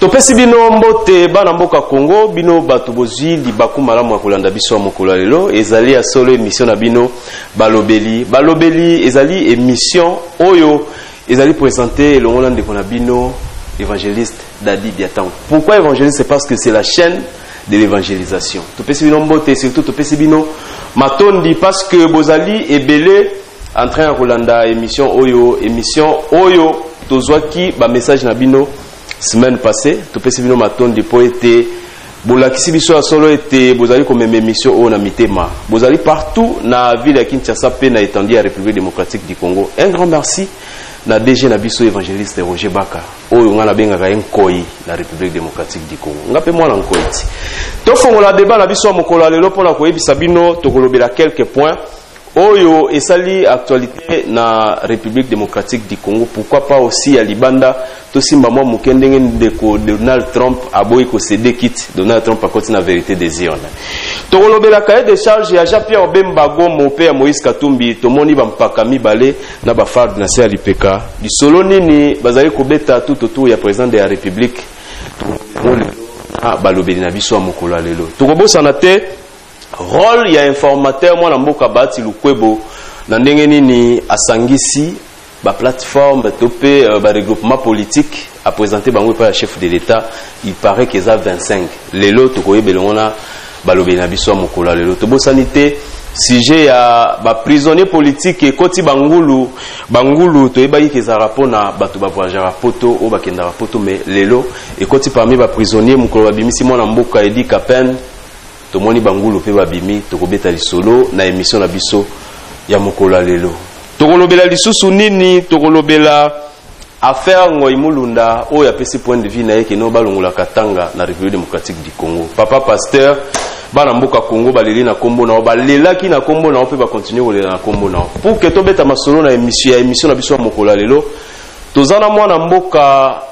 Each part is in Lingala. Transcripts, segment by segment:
Topesi bino mbote bana mboka Congo bino batu bozwi libaku malamu ya kolanda biso ya mokolo lelo ezali ya solo émission na bino balobeli ezali émission oyo ezali présenter elongola ndeko na bino évangéliste Dadi Biatango. Pourquoi évangéliste? C'est parce que c'est la chaîne de l'évangélisation. Topesi bino mbote surtout topesi bino matondi parce que bozali ebele en train ya kolanda émission oyo tozwaki ba message na bino semaine passée, tout petit bino maton de poète, bolakisi biso ya solo ete bozali comme émission o na mitema. Bozali partout na ville ya Kinshasa pe na étendue ya République démocratique du Congo. Un grand merci na DG na biso évangéliste Roger Baka. Oyo ngana benga nkoi na République démocratique du Congo. Ngape mwana nkoi ti. To fongola débat na biso mokolo lelo pona koyebisa bino tokolobela quelques points. Oyo esali actualité na République démocratique du Congo. Pourquoi pas aussi à Libanda tosimba mwa mukendenge ndeko Donald Trump aboyi ko céder kit Donald Trump a continué la vérité des yeux. Tokolobela cahier de charge ya Jean-Pierre Bemba Gomo pe ya Moïse Katumbi tomoni ba mpaka mibale na ba FARD na se alipeka. Di solo nini bazali kobeta tout autour ya président de la République. Balobeli na biso mokolo lelo. Tokobosana te rôle ya informateur mwana mboka Bahati Lukwebo na ndenge nini asangisi ba plateforme topé ba regroupement politique a présenté bango par le chef de l'État. Il paraît qu'ils a 25 lelo tokoyebelongona balobe na biso mokolo lelo tobosanité sujet ya ba prisonnier politique et koti bangulu toyebaki qu'ils a rapport na bato ba voyageur poto o bakenda poto mais lelo et koti parmi ba prisonnier mokolo babimisi mwana mboka Edi Kapen tomoni bangulu pe babimi tokobeta lisolo na émission na biso ya mokolo lelo tokolobela lisusu nini tokolobela affaire Ngoi Mulunda oyo apesi point de vue na yeke no balongola katanga na République démocratique du Congo. Papa pasteur bana mboka Congo baleli na kombo na balelaki na kombo na pe ba continuer kolela na kombo na pour que tobeta masolo na émission na biso ya mokolo lelo tozana mwana mboka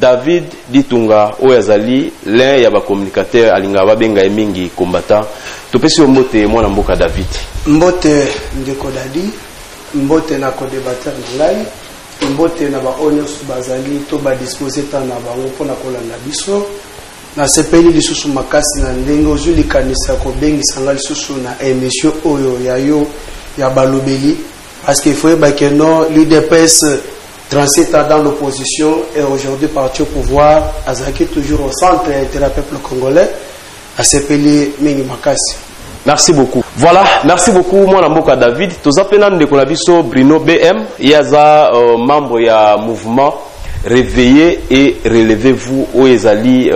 David Ditunga oyazali l'un ya ba communicateur alinga babenga mingi combattant topesi mbote mwana mboka David mbote ndeko Dadi mbote na ko débatteur ngai mbote na ba honneurs bazali to ba disposer ta na bango pona kolanda biso na sepeli lisusu makasi na ndenge ozuli kanisa ko bengi sanga lisusu na émission oyo ya balobeli parce qu'il faut ba que non l'UDPS 37 ans dans l'opposition et aujourd'hui parti au pouvoir azaki toujours au centre de la peuple congolais à sepeli mingi makasi. Merci beaucoup. Voilà, merci beaucoup moi mboka David. Tozapena ndeko na biso Bruno BM, yaza membre ya mouvement Réveillez et relevez-vous au ezali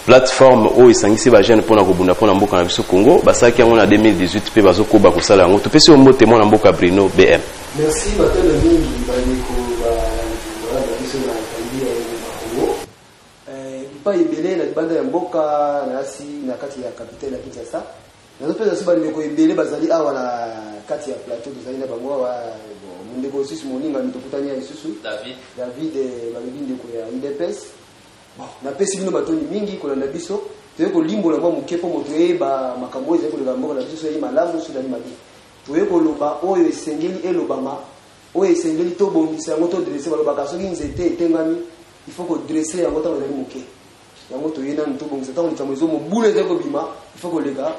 plateforme o esangisi ba jeune pona kobunda pona mboka na biso Congo, basaki yango na 2018 pe bazoko ba kosala yango. Topesi mbote moi mboka Bruno BM. Merci batelo mingi bandeko ba biso na kandi ya Congo. Ipa ibele na banda ya mboka na kati ya capitale ya Kinshasa. Nous avons fait des choses bazali awa na kati ya plateau tozali na bango wa ndeko sisi moninga mitokutanya isusu David balibinde ko ya UDPS na pesi bino batoni mingi ko na biso toye ko limbola mwa mukepo moto eba makambo ezeko le mboka na biso yi malamu sula ni mabi toye ko loba oyo esengeli elobama oyo esengeli to bongisa yango to dresser baloba kaso ki nzete etengami il faut ko dresser yango ta na muke yango to yena to bongisa ta on tsamozo mo bule zeko bima il faut ko lega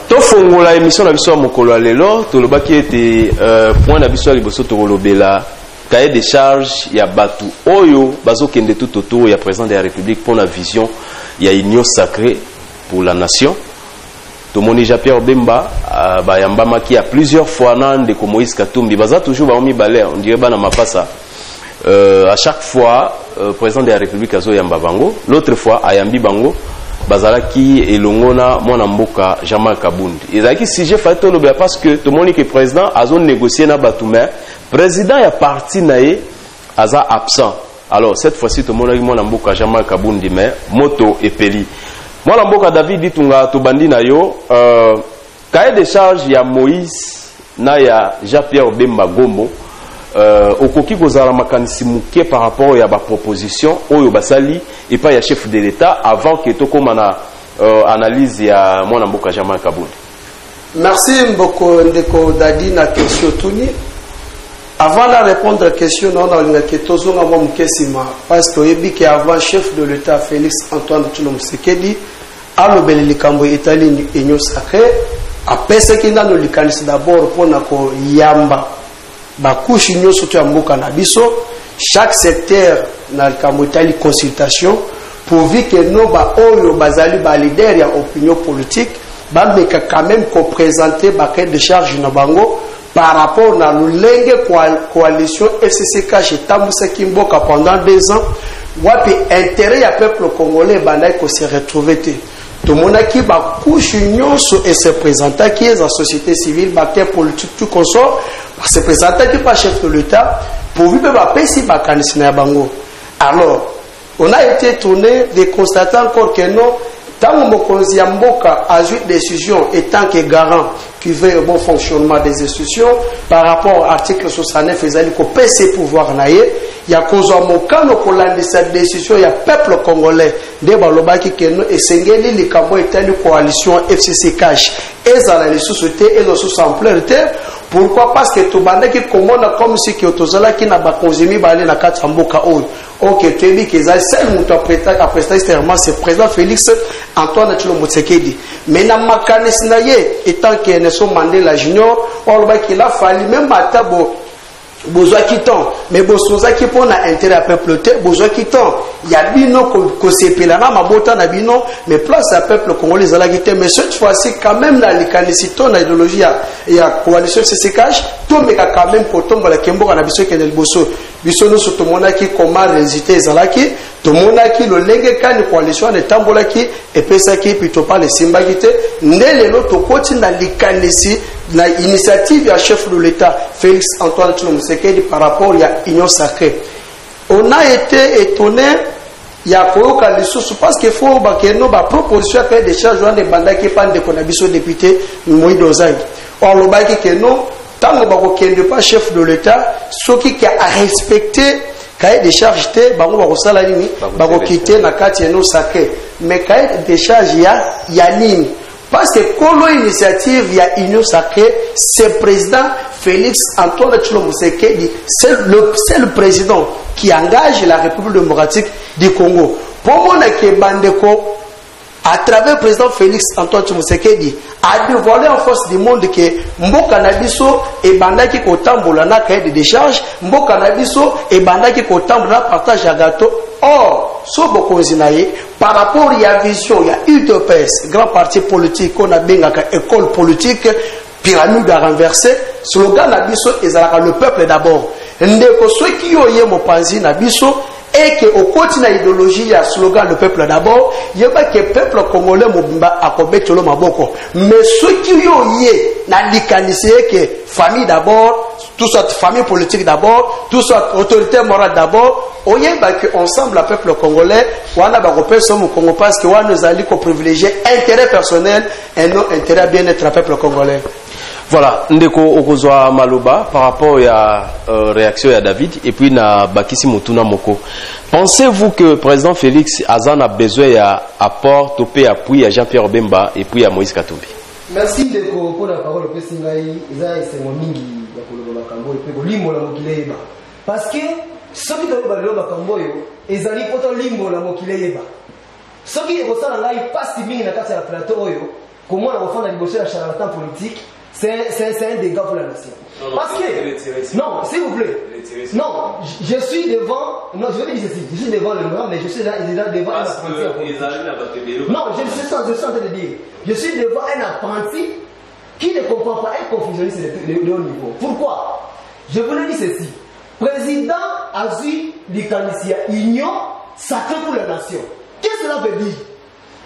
tofongola émission na biso mokolo lelo tolobaki ete point na biso liboso tokolobela cahier de charge ya batu oyo bazokende tout autour ya président de la République pour la vision ya union sacrée pour la nation. Tomoni Jean-Pierre Bemba bayambamaki a plusieurs fois nande ko Moïse Katumbi baza toujours ba omi balé on dirait bana mapasa. À chaque fois président de la République azo yamba bango, l'autre fois ayambi bango bazalaki elongona mwana mboka Jean-Marc Kabundi. Ezalaki sujet fato lobia parce que tout le monde que président a négocié na batumé président ya parti naé aza absent. Alors cette fois-ci tout le monde mwana mboka Jean-Marc Kabundi mais moto epeli. Mwana mboka David Ditunga to bandi na yo cahier de charge ya Moïse na ya Jean-Pierre Bemba Gombo okoki kozala makanisi muke par rapport ya ba proposition oyo basali et pas ya chef de l'État avant que tokoma na analyse ya mwana mboka Jean-Marc Kabundi. Merci Mboko Ndeko Dadi na question tuni. Avant de répondre à la question, non, on a question parce que yebi avant chef de l'État Félix Antoine Tshilombo Tshisekedi a le bel likambo Italie union sacrée a pensé qu'il n'a le likanisi d'abord pour na ko yamba ba couche union surtout ya mboka na biso chaque secteur na likambo Italie consultation pourvu que nous ba oyo bazali ba leader ya opinion politique ba meka quand même ko présenter ba cahier de charge na bango par rapport à la coalition FCCK chez Tamoussa Kimboka pendant 2 ans, wapi intérêt à peuple congolais banay ko se retrouver tout le monde qui va couche union et se présenter qui est la société civile, bactère politique tout consort, se présenter qui pas chef de l'État pour vivre ba pesi ba kanisina bango. Alors, on a été étonné de constater encore que non. Tant que Mokonzi Yamboka a eu des décisions étant que garant qui veut le bon fonctionnement des institutions par rapport à l'article 69, il y a ses pouvoirs naïe, il y a cause à Mokano pour la cette décision, il y a peuple congolais de Balobaki Keno et Sengeli, les Cabo étaient une coalition FCC Cash et ça la société et la sous-ampleur. Pourquoi? Parce que tout le monde qui commande comme si qui autozala qui n'a pas consumé balé la carte Mboka ou ok tu dis que ça c'est le montant à prester extérieurement c'est président Félix Antoine Tshilombo Tshisekedi mais na makanisi na ye étant que Nelson Mandela Junior on va qu'il a fallu même matabo besoin qui temps mais besoin qui pour na intérêt à peuple besoin qui temps il y a bino ko sepela na mabota na bino mais place à peuple congolais ala qui mais cette fois-ci quand même na likanisito na idéologie ya coalition CCKH to mais quand même ko tomba la kemboka na biso kenel boso biso no surtout mona qui comment résister ezalaki to mona qui le lenge kan coalition ne tambola qui et pesa qui plutôt pas les simba qui te ndele to koti na likanisi na initiative ya chef de l'État Félix Antoine Tshilombo Tshisekedi par rapport à Union Sacrée. On a été étonné il y a quoi parce qu'il faut que nous ba proposition faire des charges de banda qui pas de konabiso député Moïse Dozang. Or le baki que non tant que pas chef de l'État ce qui a respecté cahier des charges te bango ba kosala nini ba ko quitter na kati Union Sacrée mais cahier des charges ya nini. Parce que comme l'initiative, il y a Union Sacrée, c'est le président Félix Antoine Tshilombo Tshisekedi, c'est le président qui engage la République démocratique du Congo. Pour moi, Bandeko, à travers le président Félix Antoine Tshilombo Tshisekedi, a dévoilé en force du monde que Mboka Nabiso et Bandaki Kotambola na cahier de décharge, Mboka Nabiso et Bandaki Kotambola partage à gâteau. Or, par rapport à la vision, il y a UDPS, grand parti politique, on a bien école politique, pyramide à renverser, slogan Nabiso et le peuple d'abord. Ndeko ceux qui ont eu mon panzi Nabiso et que au côté de l'idéologie, il y a slogan le peuple d'abord, il y a pas que le peuple congolais mobimba a combattu le maboko. Mais ceux qui ont eu na likanisié que famille d'abord, tout soit famille politique d'abord, tout soit autorité morale d'abord, on y a que ensemble le peuple congolais, on a pas repéré au Congo parce que on nous a dit qu'on privilégie intérêt personnel et non intérêt bien-être du peuple congolais. Voilà, ndeko okozwa maloba par rapport à réaction à David et puis na bakisi mutuna moko. Pensez-vous que le président Félix Azan a besoin d'apport, topé appui à Jean-Pierre Bemba et puis à Moïse Katumbi? Merci ndeko pour la parole au Pessingai, Isa c'est mon mingi ya koloba makambo et puis limbo la mokileba. Parce que soki to ba loba makambo yo ezali poto limbo la mokileba. Soki ekosala ngai pasi mingi na kati ya plateau oyo, comment on va faire la liboso ya charlatan politique? C'est un dégât pour la nation. Non, parce que, non, s'il vous plaît, non, je suis devant, non, je vais dire ceci, je suis devant le grand, mais je suis là devant un apprenti. Non, je suis en train de dire, je suis devant un apprenti qui ne comprend pas un confusionniste de haut niveau. Pourquoi? Je vous le dis ceci, président Azu Likanicia, union sacrée pour la nation. Qu'est-ce que cela veut dire?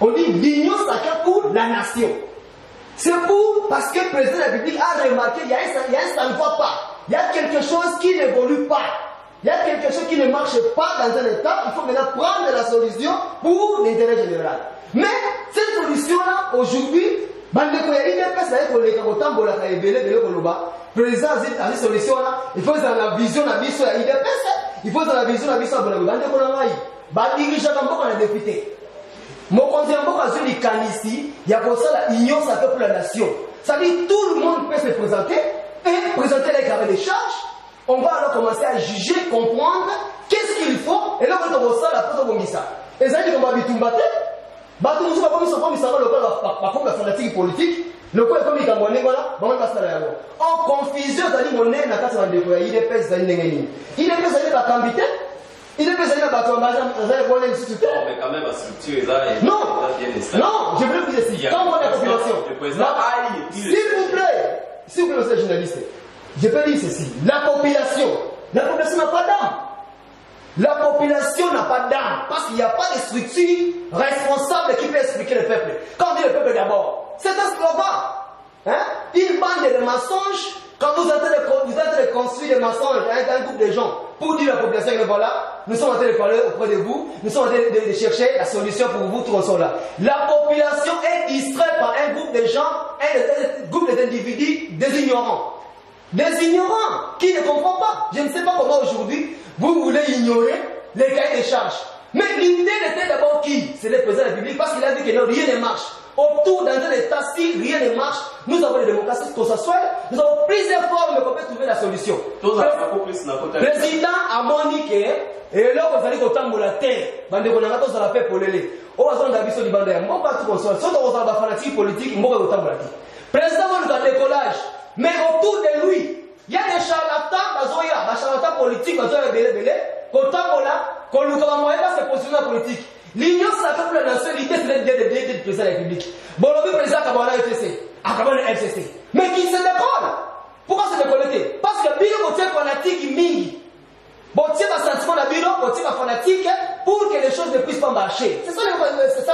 On dit l'union sacrée pour la nation. C'est parce que le président de la République a remarqué qu'il y a un ça ne va pas. Il y a quelque chose qui n'évolue pas. Il y a quelque chose qui ne marche pas dans un État. Il faut maintenant prendre la solution pour l'intérêt général. Mais cette solution-là, aujourd'hui, il faut que le président a une solution là. Il faut dans la vision de la mission de l'IDPS. Il faut dans la vision de la mission de la député. Mon conseiller a une ici, il y a pour ça l'union sacrée pour la nation. Ça dit tout le monde peut se présenter et présenter les carrés de charges. On va alors commencer à juger, comprendre qu'est-ce qu'il faut. Et là, on va ça la pose au Missa. Et ça dit qu'on va bitumbater. Bateau nous pas comme ça, le fanatique politique. Le quoi est comme il a monnaie, voilà, on va passer là. En confusion, ça dit monnaie, n'a pas de déployer. Il est pèse dans l'ingénie. Il est pèse dans la cambité. Il est pesé dans la bateau, mais quand même, la structure est là. Non, je veux vous dire ici. Quand on a la population, s'il vous plaît, monsieur le journaliste, je peux dire ceci. La population n'a pas d'âme. La population n'a pas d'âme parce qu'il n'y a pas de structure responsable qui peut expliquer le peuple. Quand on dit le peuple d'abord, c'est un slogan. Une bande de mensonges. Quand vous êtes en train de construire des mensonges avec un groupe de gens pour dire à la population que voilà, nous sommes en train de parler auprès de vous, nous sommes en train de chercher la solution pour vous, tous ensemble là. La population est distraite par un groupe de gens, un groupe d'individus, des ignorants. Des ignorants qui ne comprennent pas. Je ne sais pas comment aujourd'hui vous voulez ignorer les cahiers des charges. Mais l'idée était d'abord qui? C'est le président de la République parce qu'il a dit que non, rien ne marche. Autour d'un État, si rien ne marche, nous avons des démocraties consensuelles, nous avons plusieurs formes qu'on peut trouver la solution. Le président a moniqué, et là, vous allez au temps de la terre, on a la paix pour l'élé. On va dans la vision du bandit, on va tout consoler. Si on a des fanatiques politiques, on va au temps de la terre. Le président va nous décollage, mais autour de lui, il y a des charlatans, des charlatans politiques, au temps de là, qu'on nous a moyen de se positionner en politique. L'union sacrée pour la nation, l'idée c'est d'être le président de la République. Bon, le président Kabbalah FCC, Kabbalah FCC. Mais qui se décolle? Pourquoi se décoller? Parce que Bilo est fanatique, mingi. Bon, c'est un sentiment de Bilo, c'est un fanatique pour que les choses ne puissent pas marcher. C'est ça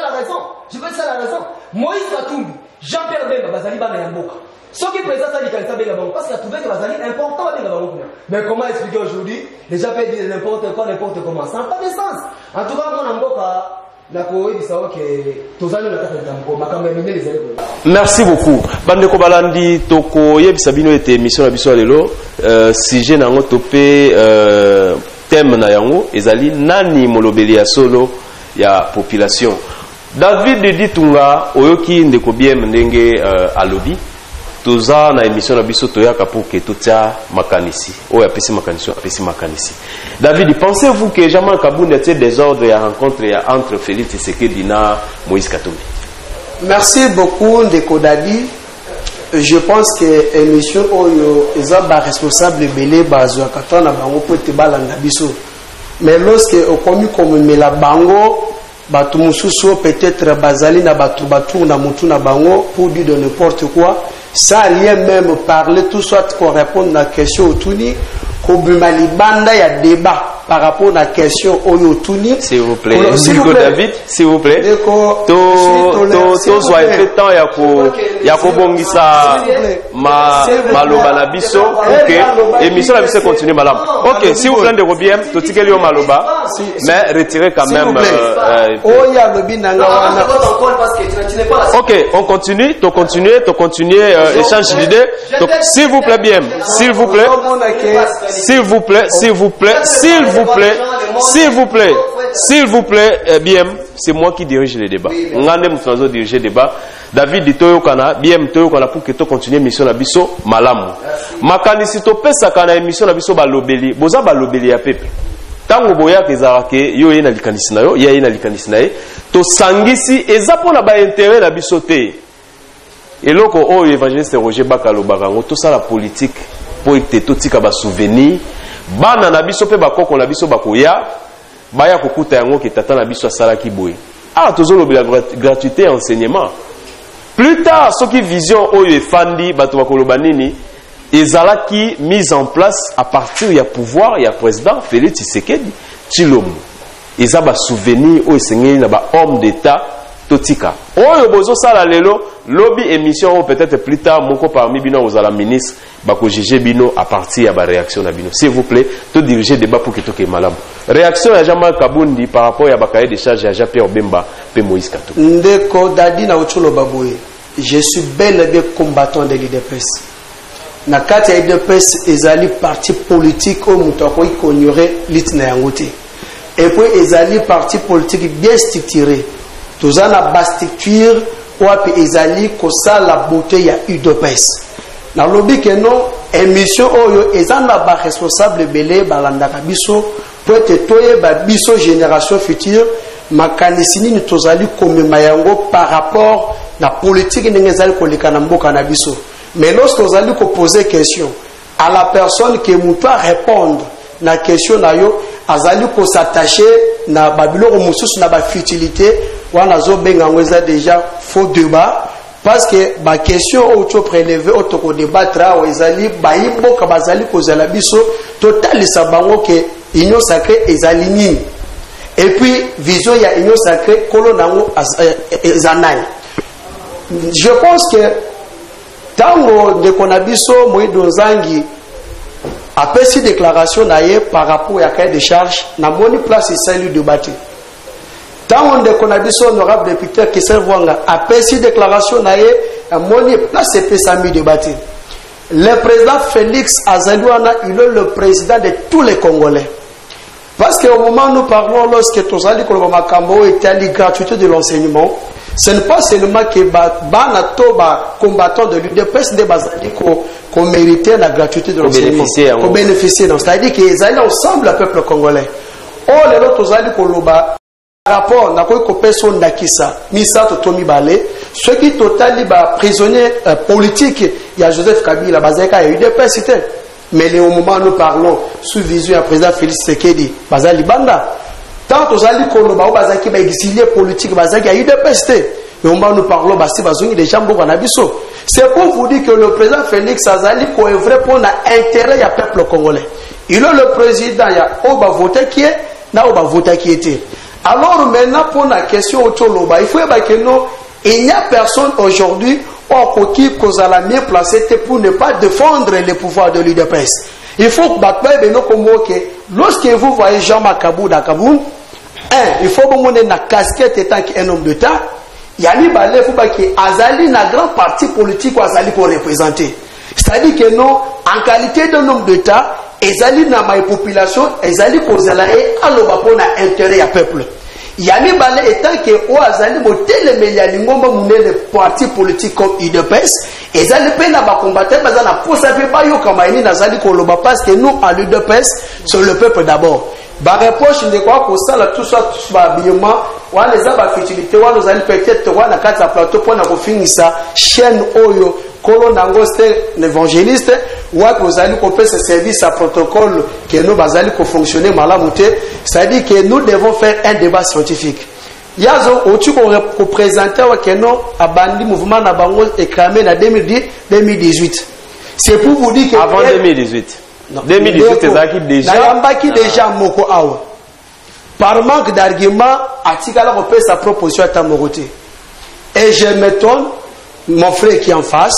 la raison. Je veux dire ça la raison. Moïse Katumbi, Jean-Pierre Bemba, Bazali Banayamboka. Ceux qui présentent ça, ils parce qu'il a trouvé que Bazali est important. Mais comment expliquer aujourd'hui? Les gens peuvent dire n'importe quoi, n'importe comment. Ça n'a pas de sens. En tout cas, mon amboka, merci beaucoup. Bandeko Balandi toko yebisa bino ete émission na biso lelo sujet nango topé thème na yango ezali nani molobeli ya solo ya population. David Ditunga oyoki ndeko bien ndenge alobi toza na émission na biso toyaka pour que totia makanisi oyo apesi makanisi. David, pensez-vous que Jean Kabound était désordre et rencontre entre Félix Tshisekedi na Moïse Katumbi? Merci beaucoup Ndeko Dadi. Je pense que émission oyo ezaba responsable belé bazwa katana bango po te balanda biso. Mais lorsque okomi comme la bango batu mususu peut-être bazali na batu na mutu na bango pour dire de n'importe quoi, sans rien même parler, tout soit qu'on réponde à la question autour Malibanda, il y a débat par rapport à la question Oyotuni. S'il vous plaît, David, s'il vous plaît. To soit fait temps yako bongisa maloba na biso. OK. Émission la biso continue madame. OK, si vous plaît de bien, to tikeli yo maloba, mais retirez quand même OK, on continue, to continuer échange d'idées. Donc s'il vous plaît bien, s'il vous plaît. S'il vous plaît, bien, c'est moi qui dirige le débat. Ngande mutnazo dirige le débat. David ditoyo kana, bien toyo kana pour que to continue mission na biso malamu. Makanisi to pesa kana émission na biso balobeli, boza balobeli ya pepe. Tango boya kezara ke yo yena likanisi na yo, ya yena likanisi na ye, to sangisi eza pona ba intérêt na biso te. Eloko o évangéliste Roger Bakalo barango to ça la politique. Pour ete totika ba souvenir bana na biso pe bakoko na biso bakoya baya kokuta yango ke tata na biso asala ki boye tozolobela gratuité enseignement plus tard soki vision oyo efandi bato bakoloba nini ezalaki mise en place à partir ya pouvoir ya président Félix Tshisekedi Tshilombo eza ba souvenir oyo esengeli na ba homme d'état totika oyo bozo sala lelo lobby émission peut-être plus tard moko parmi bino aux la ministre bako juger bino à partir ya ba réaction na bino s'il vous plaît to diriger débat pour que to ke malamu réaction ya Jean-Marc Kabundi par rapport ya ba cahier de charge ya Jean-Pierre Bemba pe Moïse Katumbi ndeko dadi na ucholo baboye je suis bel et bien combattant de l'UDPS na kati ya UDPS ezali parti politique au mutako ignorer litna yangote et puis ezali parti politique bien structuré tozana ba structure wapi ezali kosa la beauté ya UDPS na lobby que non émission oyo ezana ba responsable belé balanda biso pour être toye ba biso génération future makanisi nini tozali komema yango par rapport na politique ndenge ezali koleka na mboka na biso mais lorsque tozali ko poser question à la personne qui muto répondre na question na yo azali ko s'attacher na babilo mususu na ba futilité wana zo benga ngweza déjà faux débat parce que ba question auto prélever auto ko débattre o ezali ba imboka bazali ko zala biso total sabango que union sacrée ezali nini et puis vision ya union sacrée kolo nango ezanai je pense que tango de konabiso Moïdo Nzangi a fait déclaration naie par rapport à cahier de charge na moni place ici débattre tango de konabiso honorable député Kessel Wanga a fait déclaration naie a moni place pesami débattre le président Félix Azalouana il est le président de tous les Congolais parce qu'au moment où nous parlons lorsque tozali ko makambo était la gratuité de l'enseignement ce n'est pas seulement que Banatoba combattant de l'UDPS de Bazali qu'on méritait la gratuité de l'enseignement, qu'on bénéficiait. C'est-à-dire qu'ils allaient ensemble le peuple congolais. Oh, les autres Zali Koloba, rapport, n'a pas eu personne d'Akissa, Misa Totomi Balé, ceux qui totalement prisonniers politiques, il y a Joseph Kabila, Bazaka et l'UDPS. Mais au moment où nous parlons, sous vision du président Félix Tshisekedi, Bazali Banda, tant aux alliés Koloba, Bazaki, exilé politique, Bazaki, a eu des pestes. Mais au moment où nous parlons, Basti Bazouini, des gens beaucoup en abisso. C'est pour vous dire que le président Félix Azali, qu'on est vrai pour l'intérêt du peuple congolais. Il est le président, il y a Oba voté qui est, n'a Oba voté qui était. Alors maintenant, pour la question autour de l'Oba, il faut que nous, il n'y a personne aujourd'hui, qui cause à la mieux placée pour ne pas défendre les pouvoirs de l'UDPS. Il faut que lorsque vous voyez Jean-Marc Kaboun, il faut que vous ayez une casquette étant un homme d'État. Il y a une balai, il faut que Azali, une grande partie politique, Azali pour représenter. C'est-à-dire que nous, en qualité d'un homme d'État, Azali dans ma population, Azali pour intérêt à peuple. Il y a une balai étant que Azali motel les partis politiques comme UDPS, Azali peine à combattre, mais on a posé pas yo comme Azali Koloba parce que nous à l'UDPS c'est le peuple d'abord. Ba reproche de quoi que ça tout ça tout habillement, on les a ba futilité, on nous allons peut-être on a quatre plateau pour na finir ça chaîne oyo kolo nangoste l'évangéliste ou que vous allez couper ce service à protocole que nous bazali ko fonctionner malamuté, c'est-à-dire que nous devons faire un débat scientifique. Yazo au-dessus qu'on présenter que non abandi mouvement na bango éclamé na 2018. C'est pour vous dire que avant 2018. Non, 2018 ezaki déjà nayambaki déjà moko awa. Par manque d'arguments, atikala ko sa proposition à Tamoroté. Et je m'étonne mon frère qui est en face,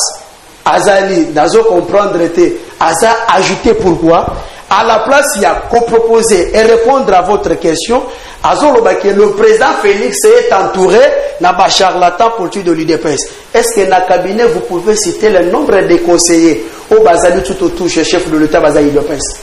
Azali, d'azo comprendre était, Aza ajouté pourquoi, à la place il y a qu'on proposer et répondre à votre question, Azo le président Félix est entouré n'a pas charlatan politique de l'UDPS. Est-ce que dans le cabinet vous pouvez citer le nombre de conseillers au Bazali tout autour chez chef de l'État Bazali l'UDPS?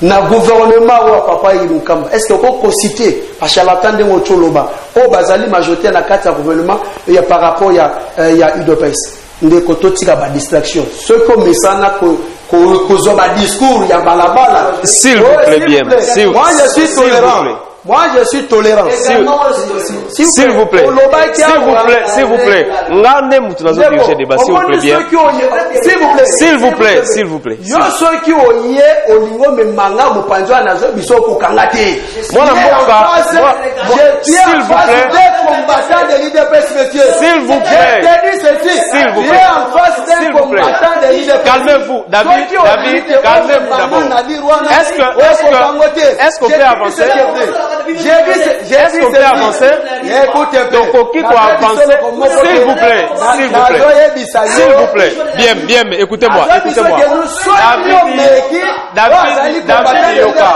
Na gouvernement ou papa Yimukamba, est-ce que vous pouvez citer à charlatan de Mocholoba au Bazali majorité dans le gouvernement il y a par rapport il y a UDPS? Ndé koto tika ba distraction. Ce que mesana ko ba discours il y a balabala. S'il vous plaît bien. Moi je suis tolérant. Moi je suis tolérant. S'il vous plaît. S'il vous plaît. Ngande mutu nazo diriger débat s'il vous plaît bien. S'il vous plaît, s'il vous plaît. Yo ceux qui oyé olingo me manga mopanzwa nazo biso ko kangate. Moi na mboka. S'il vous plaît. Combattant de l'UDPS monsieur. S'il vous plaît. S'il vous plaît. En face d'un combattant de l'UDPS. Calmez-vous, David, calmez-vous d'abord. Est-ce qu'on peut avancer? Est-ce qu'on peut avancer? Donc, qui doit avancer? S'il vous plaît. S'il vous plaît. S'il vous plaît. Bien, écoutez-moi. David Yoka.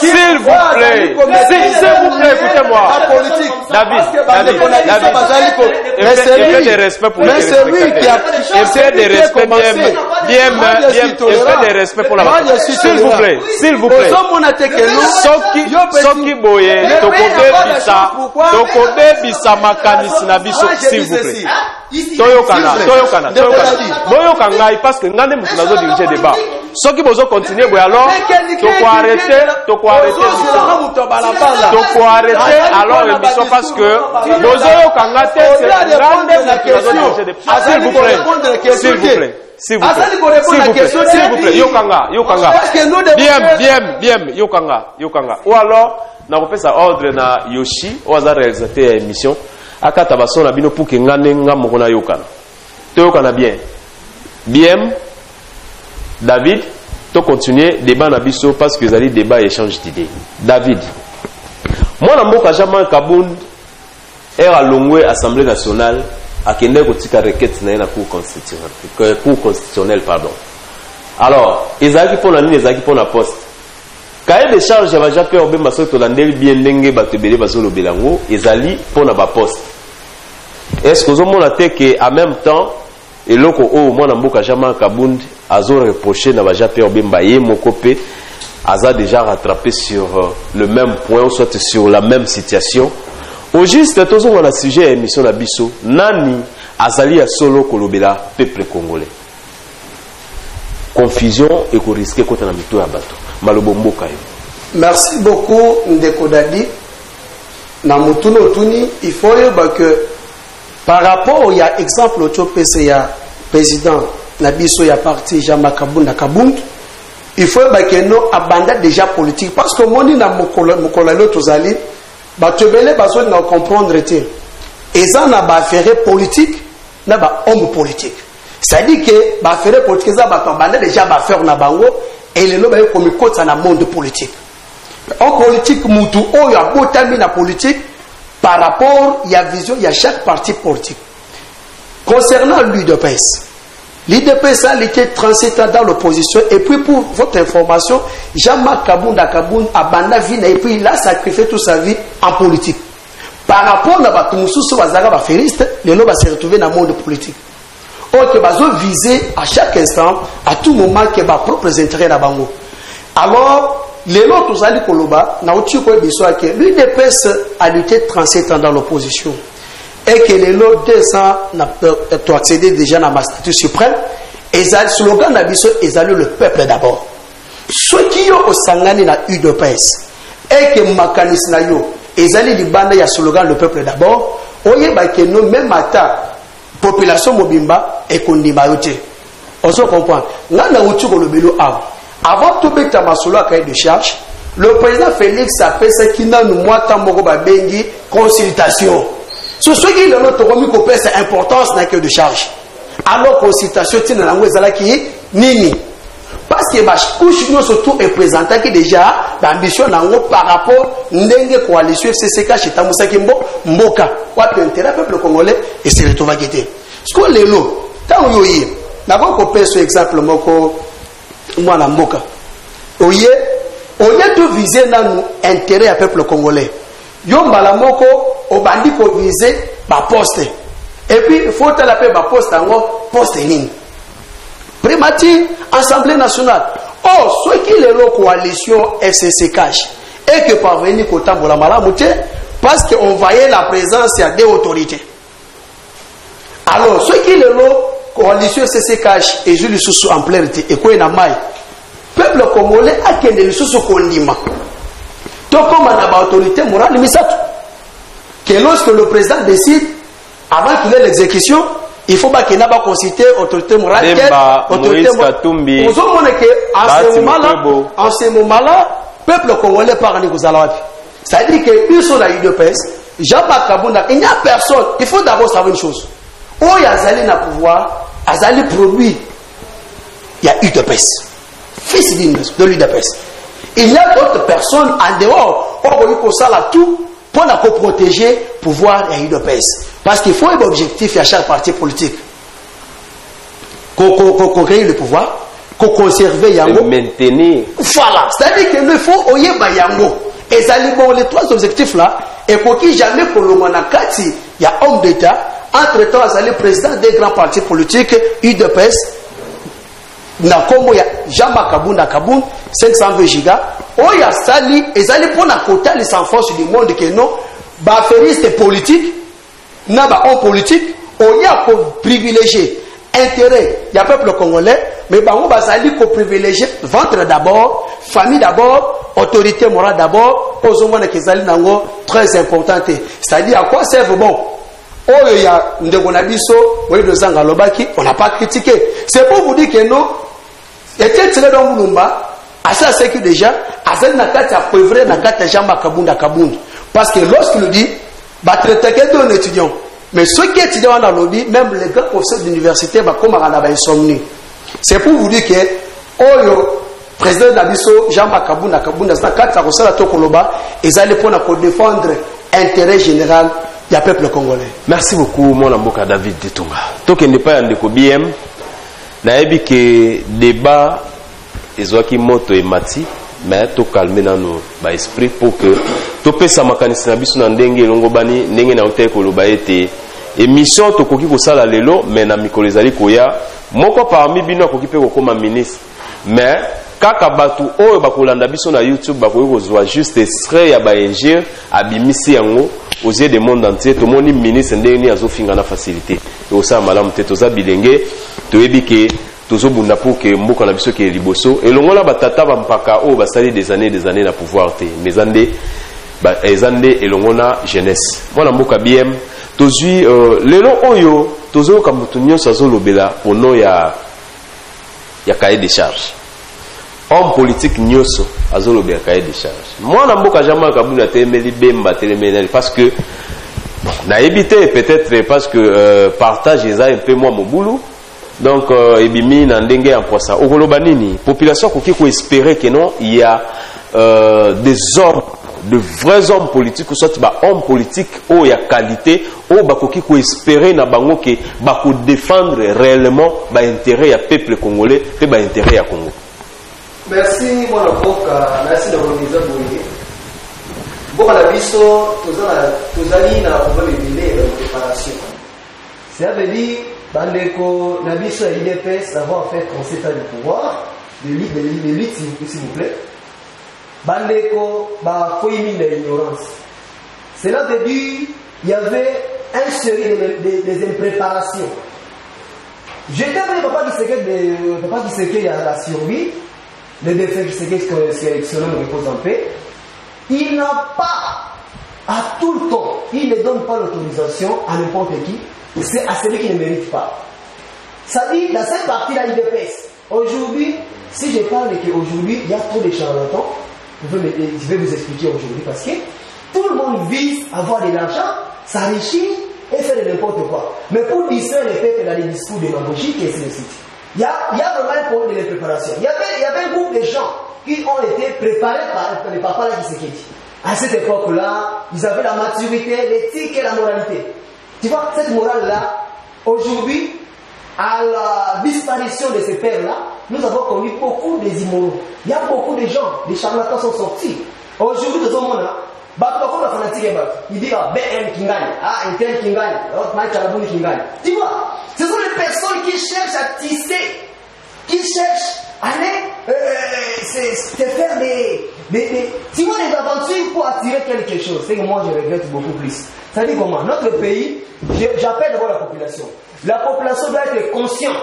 S'il vous plaît. Écoutez-moi. David. Effet de respect pour les téléspectateurs. Effet de respect, effet de respect pour la personne. S'il vous plaît. Soki boye, tokode bisa makanisi na biso, s'il vous plaît. Toyokana. Boyoka ngai parce que ngande mutu nazo diriger débat. Soki bozo continuer boye alors, toko arrêter alors l'émission parce que bozo yokanga te c'est ngande mutu nazo diriger débat. S'il vous plaît. Yokanga. Bien, Yokanga. Ou alors, na kopesa ordre na Yoshi, ou aza réalisateur ya émission, akata baso na bino pour que ngane ngamo kona yokana. To yokana bien. Bien, David, to continuer débat na biso parce que zali débat échange d'idées. David, moi na mboka Jamal Kabound era longwe Assemblée nationale akende kotika requête na cour constitutionnelle pardon. Alors, ezaki pona nini ezaki pona poste. Cahier de charge ya baja pe obemba so to landeli bien ndenge batebele bazolo belango ezali pona ba poste. Est-ce que ozomona te que en même temps eloko o mwana mboka Jamal Kabound azo reprocher na baja pe obemba ye moko pe aza déjà rattrapé sur le même point ou soit sur la même situation. Au juste tozonga na sujet ya émission na biso nani azali ya solo kolobela peuple congolais. Confusion et qu'on risque quand on a mis tout à bateau. Malobombo kayo. Merci beaucoup Ndeko Dadi. Na mutuno tuni il faut que par rapport au ya exemple au PC ya président na biso ya parti Jamal Kabound il faut que nous abandonne déjà politique parce que moni na mokola tozali batebele bazo na comprendre te. Eza na ba affaire politique na ba homme politique. C'est-à-dire que ba affaire politique za ba abandonne déjà ba faire na bango et le lo ba comme kota na monde politique. En politique mutu o ya botami na politique par rapport ya vision ya chaque parti politique. Concernant l'UDPS a été 37 ans dans l'opposition et puis pour votre information, Jamal Kabound abandonne vie et puis il a sacrifié toute sa vie en politique. Par rapport à Batumusu Wazara Baferiste, les gens se retrouver dans le monde politique. Or que bazo viser à chaque instant, à tout moment que ba propres intérêts na bango. Alors les gens tous ali koloba na uti ko biso que l'UDPS a lutté 37 ans dans l'opposition. Et que les lots 200 n'a accédé déjà à ma statut suprême, et le slogan d'Abisso est le peuple d'abord. Ceux qui ont au sangani na UDPS, et que Makanis na yo, et zali di banda ya slogan le peuple d'abord, oye ba que nous même ata population mobimba et qu'on dit mayote. On se comprend. Là na utu ko le belo avant tout beta masolo à cahier de charge, le président Félix a fait ce qui n'a nous moi tamoko ba bengi consultation. Ce qui est notre c'est importance n'a que de charge. Alors consultation tient la langue qui nini. Parce que ma couche nous surtout est présenté qui déjà l'ambition par rapport n'enge coalition FCCK chez Tamusa Kimbo Mboka. Quoi intérêt peuple congolais et c'est le tout va guetter. Ce qu'on les lots. Tant yoyi. D'abord qu'on pèse ce exemple moko moi la Mboka. Oye tout viser dans nous intérêt à peuple congolais. Yomba la moko obandi ko viser ba poste et puis il faut taper ba poste en poste nini primati assemblée nationale ceux qui les coalition FCC cash et que parvenir ko tambola malamu te parce que on voyait la présence il y a des autorités. Alors ceux qui les coalition FCC cash et Jules Soussou en plein été et ko na mai peuple congolais a kende le Soussou kondima. Donc, comme on a l'autorité morale, que lorsque le président décide, avant qu'il ait l'exécution, il faut qu'il n'ait pas consulté l'autorité morale. En ce moment-là, le peuple congolais parle de Gouzalawapi. C'est-à-dire que une seule UDPS, Jamal Kabound, il n'y a personne. Il faut d'abord savoir une chose. Où il y a Zali na pouvoir, Azali produit, il y a UDPS. Fils de l'UDPS. Il y a d'autres personnes en dehors on peut ça là tout pour la protéger le pouvoir et l'UDPS. Parce qu'il faut un objectif à chaque parti politique. Qu'on crée le pouvoir, qu'on conserve Yango. Maintenir. Voilà. C'est-à-dire qu'il faut Oyeba Yango. Et ça, les trois objectifs là, et pour qui jamais pour le Manakati, il y a homme d'État, entre-temps, il y a le président des grands partis politiques, UDPS, Nakomo, il y a Jean-Marc Kaboun, 520 gigas, oh, il y a Sali, et ça, pour la quota, les enfants du monde qui non, affairistes politiques, n'a pas homme politique, on y a pour privilégier intérêt, il y a peuple congolais, mais on va pour privilégier ventre d'abord, famille d'abord, autorité morale d'abord, aux hommes qui sont très importantes. C'est-à-dire à quoi servent bon? Oh, il y a Ndegonabiso, on n'a pas critiqué. C'est pour vous dire que non, et tel dans Moulumba, à ça c'est que déjà, à ça nakati a prévré nakati Jean-Marc Kaboun. Parce que lorsqu'il dit, bah traiter d'un étudiant, mais ceux qui étudient dans le lobby, même les grands professeurs d'université, bah comme on a insomnie. C'est pour vous dire que, oh yo, président Nabiso, Jean-Marc Kaboun, dans ce cas, ça ressemble à Tokoloba, ils allaient pour défendre l'intérêt général du peuple congolais. Merci beaucoup, mon amboka David Ditunga. Toke n'est pas un déco BM. Naebi que débat, ezwaki moto et mati, mais to calmer dans nos esprit pour que to pesa makanisi na biso na ndenge longo bani ndenge na hotel koloba ete émission to koki ko sala lelo mais na mikolo ezali koya moko parmi bino akoki pe ko koma ministre mais kaka batu oyo bakolanda biso na YouTube bakoki kozwa juste extrait ya ba ingénieur abimisi yango aux yeux du monde entier to moni ministre ndenge azofinga na facilité et au sa malamu te toza bilenge to ebike tozo bunda pour que mboka na biso ke liboso et longola batata ba mpaka o basali des années na pouvoir te mais ande ba ezande et longona jeunesse mwana mboka BM tozui lelo oyo tozo ka mutu nyonso azolobela ono ya cahier de charge homme politique nyonso azolobela cahier de charge mwana mboka Jean-Marc Kaboun atemeli bemba telemena parce que na évité peut-être parce que partage eza un peu moins mobulu. Donc, ebimi na ndenge en poissa. Okoloba nini, population koki ko espérer que non, il y a des hommes, de vrais hommes politiques, ou soit ba hommes politiques, ou il y a qualité, ou ba koki ko espérer na bango que ba ko défendre réellement ba intérêt ya peuple congolais, et ba intérêt ya Congo. Merci mon avocat, merci de organiser boye. Bon la biso, tozali na problème de préparation. Ça veut dire Bandeko Nabiso et l'IDPS d'avoir fait conseil du pouvoir, de l'élite s'il vous plaît. Bandeko Foyimi de l'ignorance. Cela veut dire il y avait un série des impréparations. J'étais avec papa qui sait qu'il y a la survie, le défait qui sait que son homme repose en paix. Il n'a pas, à tout le temps, il ne donne pas l'autorisation à n'importe qui. C'est à celui qui ne mérite pas. Ça dit, dans cette partie-là, il dépasse. Aujourd'hui, si je parle qu'aujourd'hui, il y a trop de charlatans, je vais vous expliquer aujourd'hui parce que tout le monde vise à avoir de l'argent, s'enrichir et faire de n'importe quoi. Mais pour distraire les peuples dans les discours démagogiques et ainsi de suite. Il y a vraiment un problème de préparation. Il y avait un groupe de gens qui ont été préparés par les papas qui se quittent. À cette époque-là, ils avaient la maturité, l'éthique et la moralité. Tu vois, cette morale-là, aujourd'hui, à la disparition de ces pères-là, nous avons connu beaucoup des immoraux. Il y a beaucoup de gens, des charlatans sont sortis. Aujourd'hui, dans ce monde-là, beaucoup de fanatiques, ils disent BM qui gagne, Intel qui gagne, Mike Chalabouni qui gagne. Tu vois, ce sont les personnes qui cherchent à tisser, qui cherchent à faire tu vois, des aventures pour attirer quelque chose. C'est que moi, je regrette beaucoup plus. Ça dit comment? Notre pays, j'appelle d'abord la population. La population doit être consciente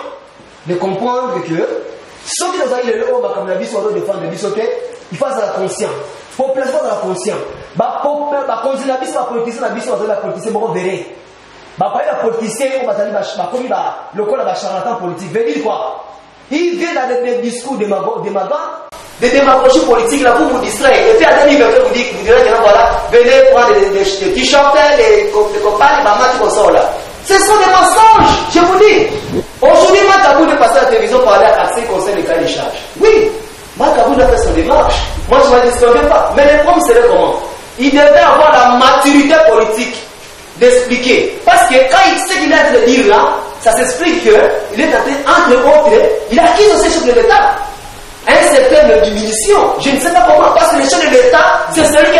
de comprendre que ceux qui nous ont eu le haut, comme la vie soit défendre le bisoté, il faut la conscience. La population doit être consciente. Quand la vie soit politicien, la vie soit politicien, vous verrez. La politicien, on va dire, le charlatan politique. Veut dire quoi? Il vient dans des discours des démagogies politiques, là, vous distraire. Et puis à 2022, vous dites, voilà, venez prendre des t-shirts, les compagnes, les comme ça, là. Ce sont des mensonges, je vous dis. Aujourd'hui, Makabou de passer à la télévision pour aller à ce conseil de charge. Oui, Makabou a fait son démarche. Moi, je ne m'en distingue pas. Mais les problèmes, c'est comment? il devait avoir la maturité politique d'expliquer. Parce que quand il sait qu'il est en train de dire là, ça s'explique qu'il est en train, entre autres, il accuse aussi le chef de l'État un secteur de diminution. Je ne sais pas comment, parce que le chef de l'État, c'est celui qui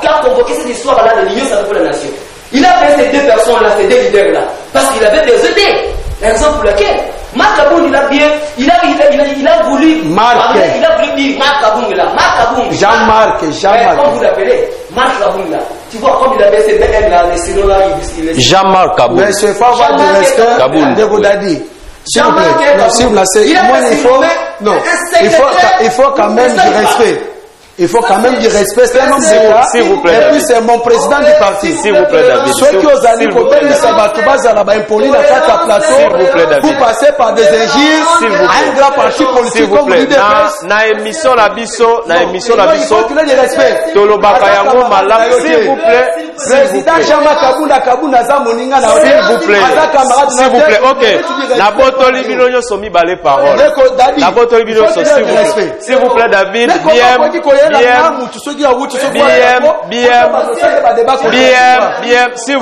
a convoqué cette histoire-là de l'Union pour la nation. Il a fait ces deux personnes-là, ces deux leaders-là, parce qu'il avait des idées. Raison pour laquelle Marc Kaboun, il a voulu parler, il a voulu dire Marc Kaboun là. Marc Kaboun. Jean-Marc. Comment vous l'appelez Marc Kaboun là. Tu vois, comme il avait ces BM là, les sénats là, Jean-Marc Kaboun. Mais il faut avoir du respect de Godadi. S'il vous plaît, non, s'il vous plaît, moi il faut quand même du respect. Il faut quand même du respect. C'est un homme d'État. S'il vous plaît. Et puis c'est mon président du parti. S'il vous plaît, David. Ceux qui osent aller côté de Sabatouba, Zalaba impoli dans quatre plateaux, vous passez par des injures à un grand parti politique comme vous dites. Na émission la biso, il faut qu'il ait du respect. Tolobaka yango malam, s'il vous plaît. Président Jean-Marc Kabunda Zamoninga na s'il vous plaît. S'il vous plaît. OK. La botoli binonyo somi balé parole. La botoli binonyo s'il vous plaît. S'il vous plaît David, bien, s'il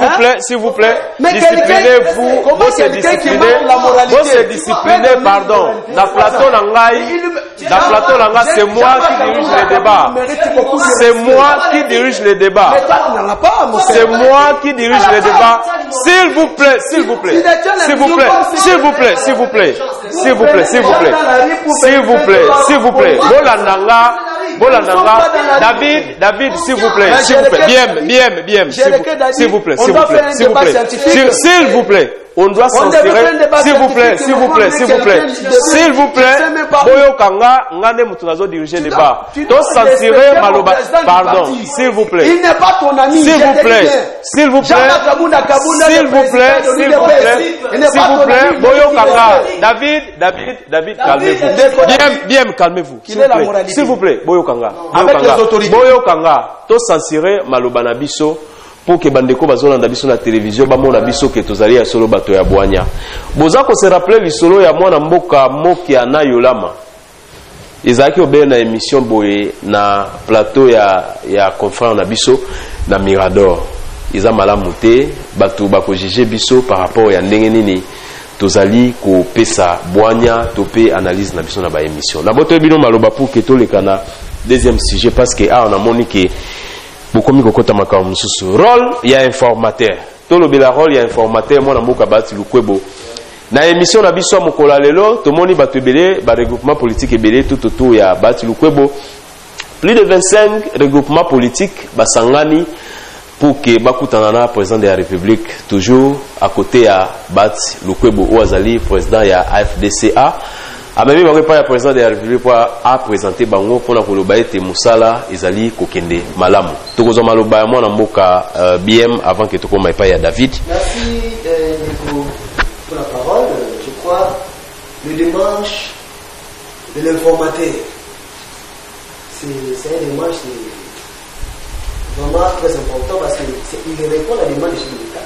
vous plaît, disciplinez-vous, vous se disciplinez, pardon. Dans plateau Langai, c'est moi qui dirige les débats. C'est moi qui dirige les débats. C'est moi qui dirige les débats. S'il vous plaît, s'il vous plaît, s'il vous plaît, s'il vous plaît, s'il vous plaît, s'il vous plaît, s'il vous plaît, s'il vous plaît, s'il vous plaît, Bolandanga, David, s'il vous plaît, s'il vous plaît, bien, s'il vous plaît, s'il vous plaît, s'il vous plaît, s'il vous plaît, on doit censurer, s'il vous plaît, s'il vous plaît, s'il vous plaît, s'il vous plaît, Boyo Kanga, Ngane Mutunazo diriger le débat. Donc censurer Maloba, pardon, s'il vous plaît. Il n'est pas ton ami, s'il vous plaît, s'il vous plaît, s'il vous plaît, s'il vous plaît, s'il vous plaît, Boyo Kanga, David, calmez-vous. Bien, calmez-vous. S'il vous plaît, Boyo Kanga. Boyo Kanga, to censurer Maloba Nabiso. Pour que bandeko bazolanda biso na télévision bamona biso ke tozali ya solo bato ya bwanya boza ko se rappeler lisolo ya mwana mboka moki ana yolama ezaki obé na émission boye na plateau ya confrère na biso na Mirador iza malamu te bato bako juger biso par rapport ya ndenge nini tozali ko pesa bwanya topé analyse na biso na ba émission na boto bino maloba pour que tolekana deuxième sujet parce que on a moniqué beaucoup de côté rôle il y a informateur tout le rôle il y a informateur moi na mboka bati lukwebo na émission na biso mokola lelo to moni bato ebele ba regroupement politique ebele tout autour ya bati lukwebo plus de 25 regroupements politiques basangani pour que bakutana na président de la République toujours à côté ya bati lukwebo Ouazali président ya AFDCA a même pas le président de la République pour a présenter bango pour na koloba ete musala ezali kokende malamu tokozo maloba ya mwana mboka BM avant que tokoma epa ya David. Merci pour la parole. Je crois le démarche de l'informateur c'est un démarche vraiment très important parce qu'il répond à la demande de l'État.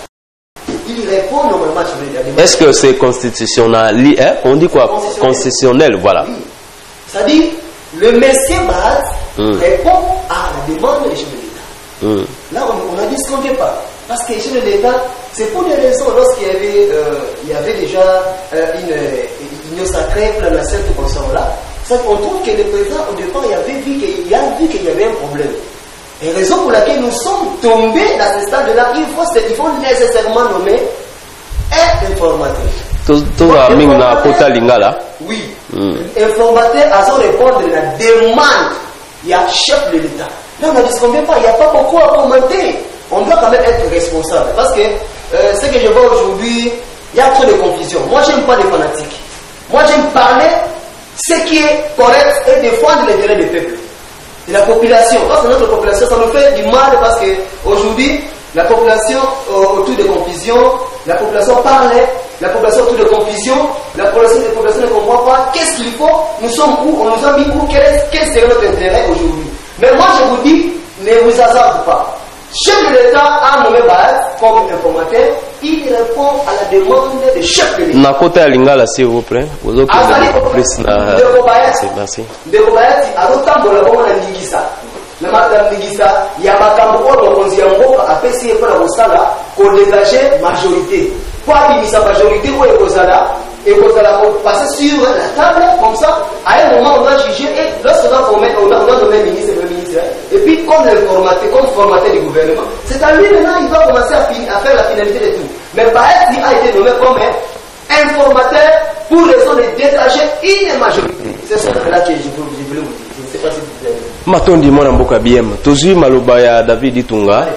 Il répond normalement sur les demande. Est-ce que c'est constitutionnel hein? On dit quoi? Constitutionnel, voilà. Oui. C'est-à-dire, le monsieur Baz répond à la demande des chefs de l'État. Là, on a dit ce qu'on ne veut pas. Parce que les chefs de l'État, c'est pour des raisons, lorsqu'il y avait déjà une union sacrée pour la nation, tout comme ça, là, on trouve que le président, au départ, il avait vu qu'il y avait un problème. Et raison pour laquelle nous sommes tombés dans ce stade-là, il faut nécessairement nommer un informateur. Tout la mine na kota lingala. Oui. Informateur à son répondre à la demande. Il y a chef de l'État. Là, on a dit ce qu'on ne veut pas. Il n'y a pas beaucoup à commenter. On doit quand même être responsable. Parce que ce que je vois aujourd'hui, il y a trop de confusion. Moi, je n'aime pas les fanatiques. Moi, j'aime parler ce qui est correct et défendre les intérêts du peuple. De la population. Parce que notre population, ça nous fait du mal parce qu'aujourd'hui, la population autour de confusion, la population parle, la population autour de confusion, la population ne comprend pas qu'est-ce qu'il faut, nous sommes où, on nous a mis où, quel serait notre intérêt aujourd'hui. Mais moi je vous dis, ne vous hasardez pas. Chef de l'État a nommé Baaz comme informateur, il répond à la demande des chefs de l'État. Na côté à Lingala, s'il vous plaît. Vous avez compris. De Kobayati, à l'autant de la bombe en Lingisa. na matambikisa ya makambo oyo mokonzi ya mboka apesi mpona kosala kodégage majorité po abimisa majorité oyo ekozala passer sur la table comme ça à un moment on doit juger et lorsqu'on doit nommer ministre et puis comme formateur du gouvernement c'est à lui maintenant il doit commencer à faire la finalité de tout mais Baeti a été nommé comme informateur pour raison de dégager une majorité c'est ça que là que je voulais vous dire je ne sais pas si vous avez Matondi mwana mboka BM tozui maloba ya David Itunga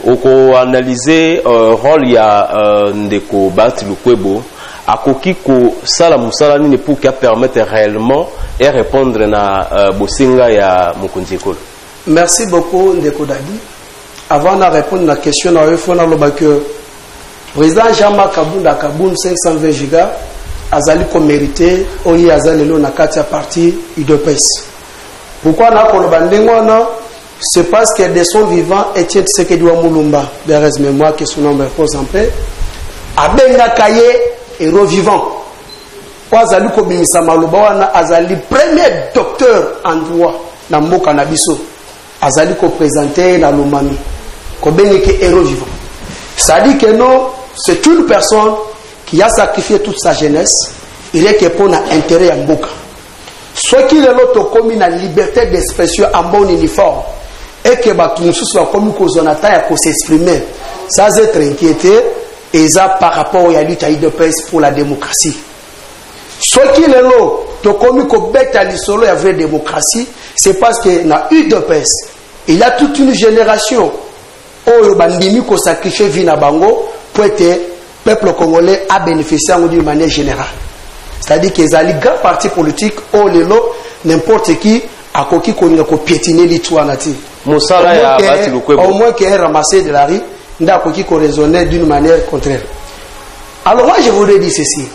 oko analyser rôle ya ndeko Bahati Lukwebo akoki ko sala musala nini pour qu'il permette réellement et répondre na bosinga ya mokonzi ekolo. Merci beaucoup ndeko Dadi. Avant de répondre à la question il faut na que président Jean-Marc Kabunda Kaboun 520 giga azali ko mérité oyi azali lo na kati ya parti UDPS. Pourquoi na koloba ndengwana c'est parce que de son vivant Etienne Tshisekedi wa Mulumba de reste mémoire que son nom repose en paix abenga kaye héros vivant azali ko bimisa maloba wana azali premier docteur en droit na mboka na biso azali ko présenter na Lomami ko benga ke héros vivant ça dit que non c'est une personne qui a sacrifié toute sa jeunesse il est que pour na intérêt ya mboka soit qu'il est l'autre commis la liberté d'expression en bon uniforme et que tout soit commis qu'on a taille à s'exprimer sans être inquiété et ça par rapport à lutte à UDPS pour la démocratie soit qu'il est l'autre commis qu'on bête à l'isolo et la vraie démocratie c'est parce que dans UDPS il y a toute une génération où le bandimi qu'on sacrifie vie na bango pour être peuple congolais a bénéficié d'une manière générale. C'est-à-dire qu'ils ont les grands partis politiques, oh lelo, n'importe qui, a coquille qu'on a piétiné l'Itouanati. Au moins qu'il ait ramassé de la rue, n'a coquille qu'on raisonnait d'une manière contraire. Alors moi je voudrais dire ceci.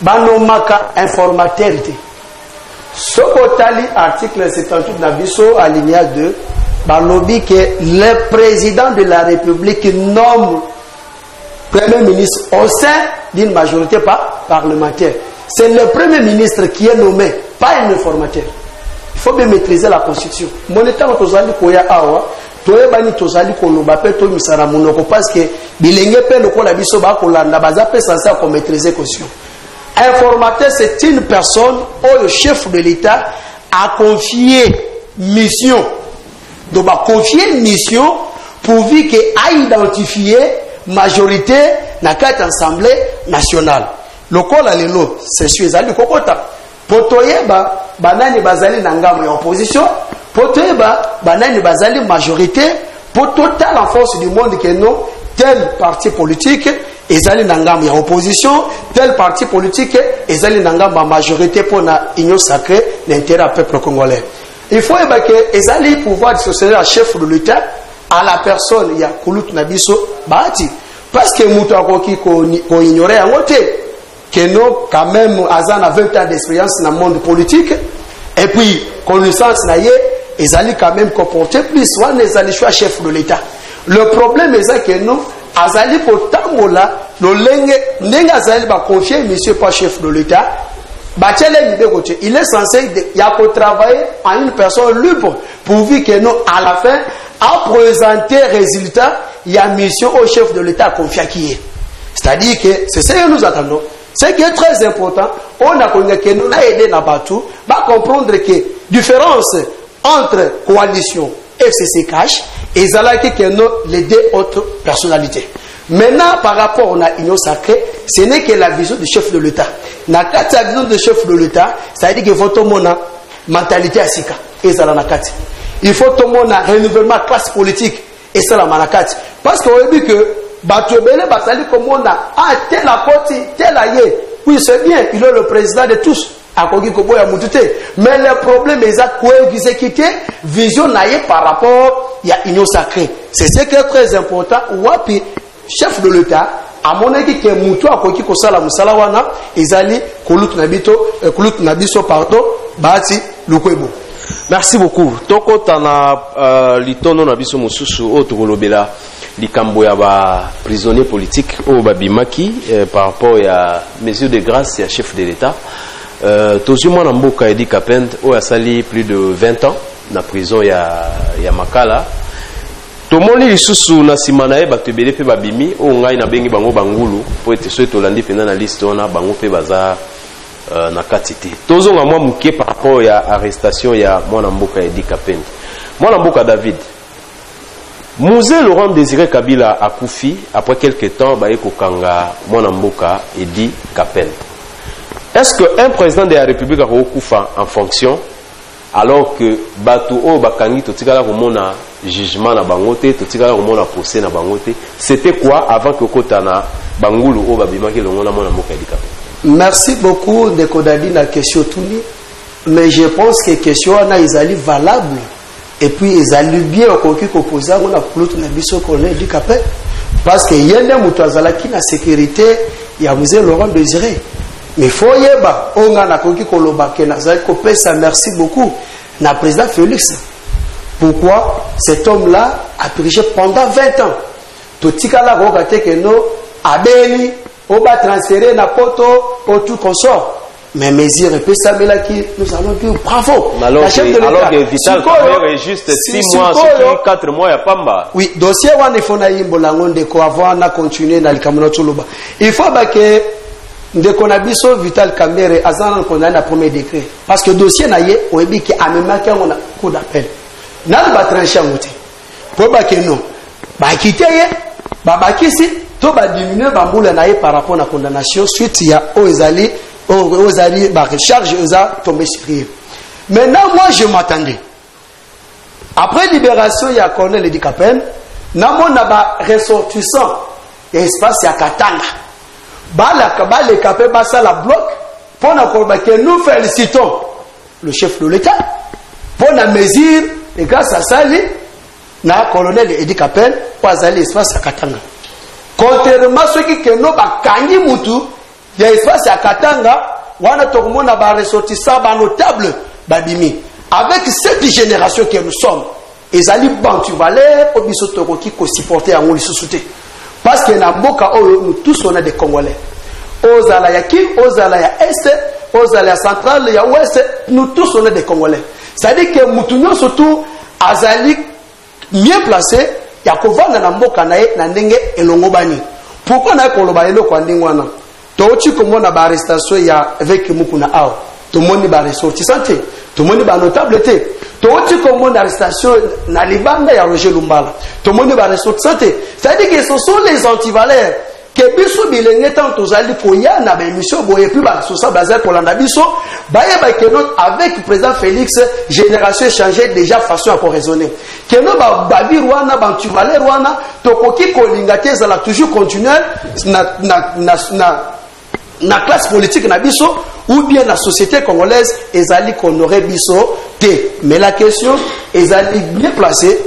Banomaka informateur. Ce qu'otali article 78 Nabiso alinéa 2, balobi que le président de la République nomme Premier ministre au sein d'une majorité parlementaire. C'est le Premier ministre qui est nommé, pas un informateur. Il faut bien maîtriser la Constitution. Mon état, tozali koya awa, toyebani tozali koloba pe to misara monoko parce que bilenge pe lokola biso ba kolanda baza pe censé ko maîtriser la Constitution. Informateur, c'est une personne où le chef de l'État a confié mission. Donc, a confié une mission pourvu qu'il a identifié majorité na kati assemblée nationale. Lokola lelo c'est sûr ezali kokota. Potoyeba banani bazali na ngamo ya opposition, potoyeba banani bazali majorité, pour total en force du monde que non tel parti politique ezali na ngamo ya opposition, tel parti politique ezali na ngamo ya majorité pour na union sacrée l'intérêt du peuple congolais. Il faut que ezali pouvoir dissocier le chef de l'État à la personne, il y a Koulout Nabiso Bahati. Parce que Moutou Akoki qu'on ignorait en côté, que nous, quand même, Azan a 20 ans d'expérience dans le monde politique, et puis, connaissance, ils allaient quand même comporter plus, soit ils allaient choisir chef de l'État. Le problème est que nous, Azali pour Tangola, le Lengue Azali va confier monsieur pas chef de l'État. Il est censé travailler en une personne libre pourvu que nous, à la fin, à présenter résultat, il y a mission au chef de l'État confié qui est. C'est-à-dire que c'est ce que nous attendons. Ce qui est très important, on a connu que nous avons aidé Nabatou, va comprendre que différence entre coalition et FCC Cash et Zalaki que nous les deux autres personnalités. Maintenant, par rapport à l'union sacrée, ce n'est que la vision du chef de l'État. Dans la vision du chef de l'État, ça veut dire que votre mentalité à Sika et ça il faut tout le monde renouvellement classe politique et ça la manakati. Parce qu'on a vu que Batobele Basali comme on a tel à côté, tel ailleurs. Oui, c'est bien, il est le président de tous. Mais le problème est que vision par rapport à l'union sacrée. C'est ce qui est très important. Wapi, chef de l'État, à mon avis, que Moutou a koki ko sala musala wana, ezali Koulout Nabiso pardon, Bahati Lukwebo. Merci beaucoup. Toko tana litono Nabiso Mususu o tokolobela likambo ya ba prisonnier politique o babimaki par rapport à mesure de grâce ya chef de l'État. Tozuma na mboka Edi Kapend o asali plus de 20 ans na prison ya Makala. Tomoni lisusu na sima na ye bato ebele pe babimi o ngai na bengi bango bangulu po ete so tolandi pena na liste wana bango pe baza na kati te. Tozonga mwa muke par rapport ya arrestation ya mwana mboka Edi Kapende. Mwana mboka David. Musée Laurent Désiré Kabila akufi après quelques temps baye kokanga mwana mboka Edi Kapende. Est-ce que un président de la République a okufa en fonction alors que bato o bakangi totikala komona jugement na bangote totikala komona procès na bangote, c'était quoi avant que kotana bangulu o babimaki longo na mwana mboka Edi Kapende? Merci beaucoup de Kodadi na question tuni, mais je pense que question na izali valable et puis izali bien okoki kopoza ngona plutôt na biso colonel Edi Kapende parce que yende mutu azalaki na sécurité ya Musée Laurent Désiré. Mais faut yeba onga na koki koloba ke na zali kopesa merci beaucoup na président Félix. Pourquoi cet homme-là a dirigé pendant 20 ans. Totikala rogate ke no abeli oba transféré na poto au tout consort. Mais mesure pesa melaki nous allons dire bravo. Alors que Vital Kamerhe est juste 6 mois sur 4 mois ya pamba. Oui, dossier wana il faut na yimbola ngonde ko avant na continuer na likamuna toloba. Il faut ba ke ndeko na biso Vital Kamerhe azana condamné na premier décret parce que dossier na ye oyebi ki amemaki on a coup d'appel na ba trancher ngote po ba ke non ba kiteye ba bakisi to ba diminuer ba mbula na ye par rapport na condamnation suite ya ozali ba recharge eza tombé sur lui. Maintenant moi je m'attendais après libération ya colonel Edi Kapende na mona ba ressortissant espace ya Katanga le capé basa la bloc pour que nous félicitons le chef de l'État pour la mesure et grâce à ça na colonel Edi Kapende pour aller espace à Katanga. Contrairement à ceux qui n'ont pas kangi mutu il y a espace à Katanga wana tokomona ba ressortissant ba notable babimi avec cette génération que nous sommes ezali bantu valeur obiso tokoki ko supporter en lisusuté. Parce que dans Boka, nous tous on a des Congolais. Ozala ya Kim, Ozala ya Est, Ozala ya Central, ya Ouest, nous tous on a des Congolais. C'est-à-dire que Moutounion surtout, Azali mieux placé, ya kovana na Boka na ndenge elongobani. Pourquoi na koloba elo kwa ndingwana? Tochi comme on a ba arrestation ya avec Mukuna Ao. Tout le monde ba ressortissant, tout le monde ba notable té. Tochi comme on arrestation na Libanda ya Roger Lumbala. Tout le monde ba ressortissant. C'est-à-dire que ce sont les antivaleurs que biso bilenge tant tozali koya na ba émission boye puis ba sosa bazar pour landa biso baye ba que notre avec le président Félix génération échangée déjà façon à pour raisonner que no ba birwana ba antivaleur wana tokoki kolinga te za la toujours continuer na classe politique na biso ou bien la société congolaise ezali honorer biso te. Mais la question ezali bien placée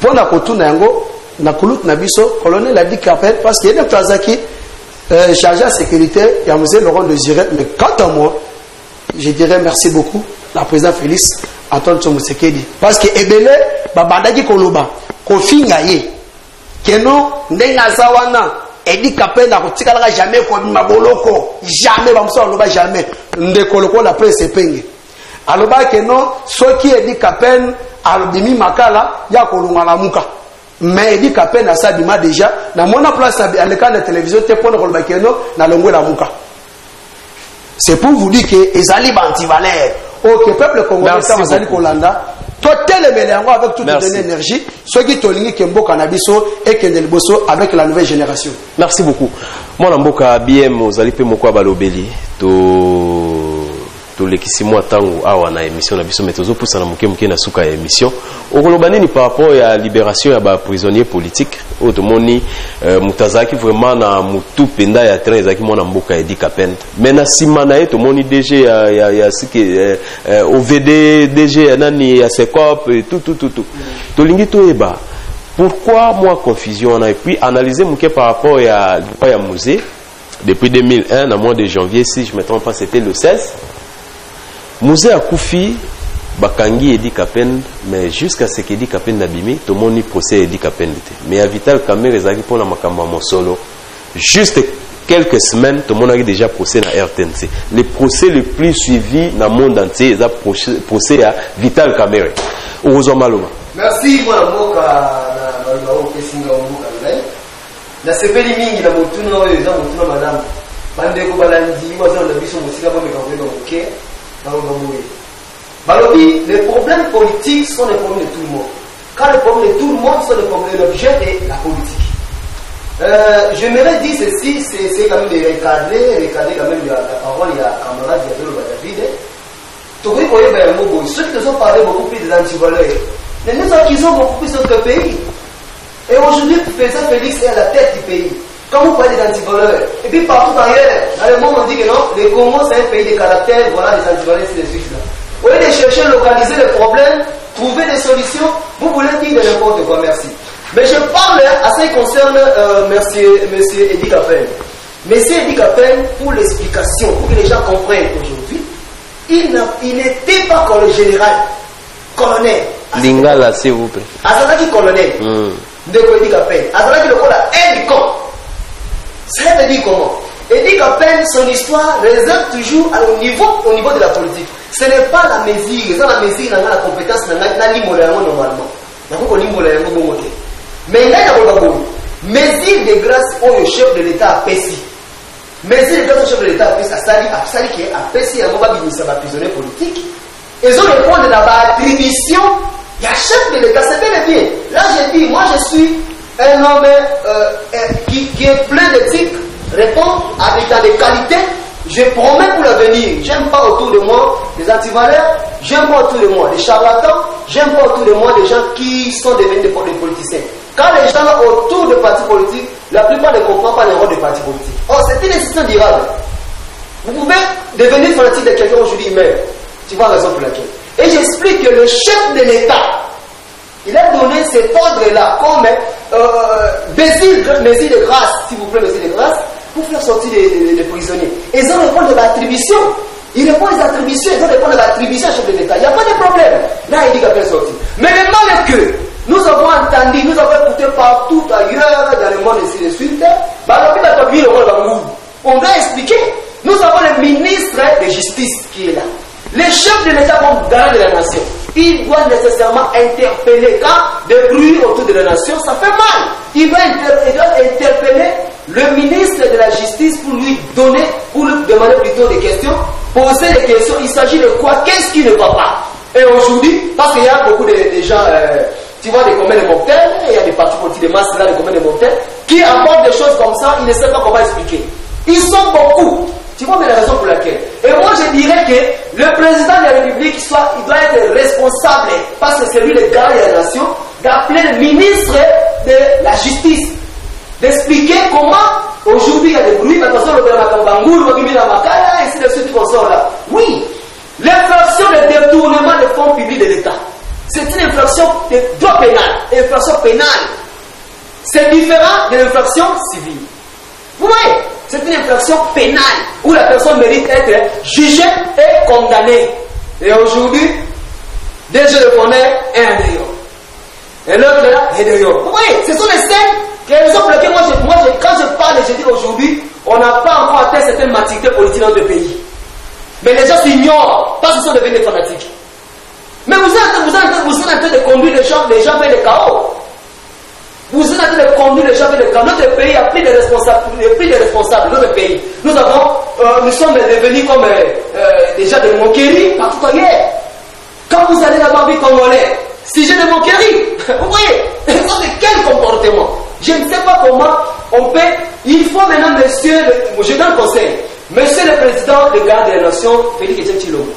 pour na kotuna yango na kulut na biso colonel Edi Kapende parce qu'il y a des Tazaki chargé à sécurité il y a Musée Laurent Désiré. Mais quant à moi je dirais merci beaucoup la présidente Félix Antoine Tshisekedi parce que ebele babandaki koloba kofinga ye keno ndenga zawana Edi Kapende akotikala jamais ko maboloko jamais bamso aloba jamais ndekoloko la presse penge aloba keno soki Edi Kapende alobimi makala ya kolunga la muka mais Edi Kapende asabima déjà na mona place à l'écran de télévision te pona koloba keno na longo la muka. C'est pour vous dire que ezali bantivalère OK peuple congolais ça ezali kolanda totel melango avec toute l'énergie ceux qui tolingi kemboka na biso et kendeliboso avec la nouvelle génération. Merci beaucoup. Mwana mboka BM ozali pe moko balobeli to lekisi mwa tangu awa na émission na biso metozo pousa na muke na suka ya émission okoloba nini par rapport ya libération ya ba prisonniers politiques otomoni mutazaki vraiment na mutu penda ya train ezaki mwana mboka Edi Kapende mais na sima na ye tomoni DG ya sike OVD DG ya nani ya Secop tout tolingi toyeba pourquoi moi confusion et puis analyser muke par rapport ya musée depuis 2001 na mois de janvier si je me trompe pas c'était le 16 Musée a Koufi, Bakangi Edi Kapende, mais jusqu'à ce qu'Edi Kapende n'abimi, tout le monde procès Edi Kapende. Mais à Vital Kamerhe, ils pour la Makamba Mosolo. Juste quelques semaines, tout le monde a déjà procès à RTNC. Le procès le plus suivi dans le monde entier, c'est le procès à Vital Kamerhe. Ozo Maloba. Merci moi mboka na baloba o pesinga mboka ngai. Na sepeli mingi na motuna oyo eza motuna madame. Bande ko balandi waza na biso musika ba meka kwenda oké. Baloba moye. Balobi, les problèmes politiques sont les problèmes de tout le monde. Quand les problèmes de tout le monde sont les problèmes de l'objet et la politique. J'aimerais dire ceci, c'est quand même de recadrer quand même la parole, il y a camarade David. Ceux qui nous ont parlé beaucoup plus des antivaleurs, mais nous accusons beaucoup plus notre pays. Et aujourd'hui, le président Félix est à la tête du pays. Quand vous parlez des antivaleurs, et puis partout ailleurs, dans le monde on dit que non, le Congo c'est un pays de caractère, voilà les antivaleurs, c'est les Suisses là. Au lieu de chercher à localiser les problèmes, trouver des solutions, vous voulez dire de n'importe quoi, merci. Mais je parle à ce qui concerne monsieur Edi Kapel. Monsieur Edi Kapel, pour l'explication, pour que les gens comprennent aujourd'hui, il n'était pas comme le général, colonel. Lingala, s'il vous plaît. Azalaki colonel. De Edi Kapel. Azalaki le col à un du camp. Ça veut dire comment? Edi Kapel, son histoire résonne toujours au niveau de la politique. Ce n'est pas la mesure, c'est la mesure dans la compétence dans la normalement. Mais il y a une mesure de grâce au chef de l'État à Pessi. Mesure de grâce au chef de l'État à Pessi, à Sali qui est à Pessi, à Moba Binissa, prisonnier politique. Ils ont répondu dans l'attribution, il y a chef de l'État, c'est bien et bien. Là, j'ai dit, moi je suis un homme qui est plein d'éthique, répond à des qualités. Je promets pour l'avenir, j'aime pas autour de moi des antivaleurs, j'aime pas autour de moi des charlatans, j'aime pas autour de moi des gens qui sont devenus des politiciens. Quand les gens autour des partis politiques, la plupart ne comprennent pas les rôles des partis politiques. Or, c'est une institution durable. Vous pouvez devenir fanatique de quelqu'un aujourd'hui même. Tu vois la raison pour laquelle. Et j'explique que le chef de l'État, il a donné cet ordre-là comme mesure de grâce, s'il vous plaît, mesure de grâce, pour faire sortir les prisonniers. Et ils ont répondu de l'attribution. Ils répondent des attributions, ils ont répondu de l'attribution au chef de l'État. Il n'y a pas de problème. Là, il dit qu'il a sorti. Mais le mal est que nous avons entendu, nous avons écouté partout ailleurs, dans le monde ainsi de suite. On va expliquer. Nous avons le ministre de justice qui est là. Le chef de l'État comme garant de la nation. Il doit nécessairement interpeller quand des bruits autour de la nation, ça fait mal. Il doit interpeller le ministre de la Justice pour lui donner, pour lui demander plutôt des questions, poser des questions. Il s'agit de quoi? Qu'est-ce qui ne va pas? Et aujourd'hui, parce qu'il y a beaucoup de gens, tu vois, des communs de mortels, il y a des partis politiques, des masses là, des communs de mortels, qui apportent des choses comme ça, ils ne savent pas comment expliquer. Ils sont beaucoup. Tu vois mais la raison pour laquelle. Et moi je dirais que le président de la République, il doit être responsable, parce que c'est lui le garant de la nation, d'appeler le ministre de la Justice, d'expliquer comment aujourd'hui il y a des bruits, mais attention, le Bangou, le ainsi de suite, là. Oui, l'infraction de détournement des fonds publics de l'État, c'est une infraction de droit pénal, infraction pénale. C'est différent de l'infraction civile. Vous voyez? C'est une infraction pénale où la personne mérite d'être jugée et condamnée. Et aujourd'hui, deux jeux de connaît et un dehors. Et l'autre là est dehors. Vous voyez, ce sont les scènes qui sont pour lesquelles quand je parle, je dis aujourd'hui, on n'a pas encore atteint certaines maturités politiques dans notre pays. Mais les gens s'ignorent parce qu'ils sont devenus des fanatiques. Mais vous êtes en train de conduire les gens vers le chaos. Vous êtes en train de conduire les gens vers le chaos. Notre pays a pris des responsables. Notre pays. Nous sommes devenus comme des gens de moquerie partout ailleurs. Quand vous allez là-bas, oui, Congolais, sujet de moquerie. Vous voyez, ça c'est quel comportement? Je ne sais pas comment on peut. Il faut maintenant, monsieur, je donne un conseil. Monsieur le président de garde des nations, Félix Tshilombo,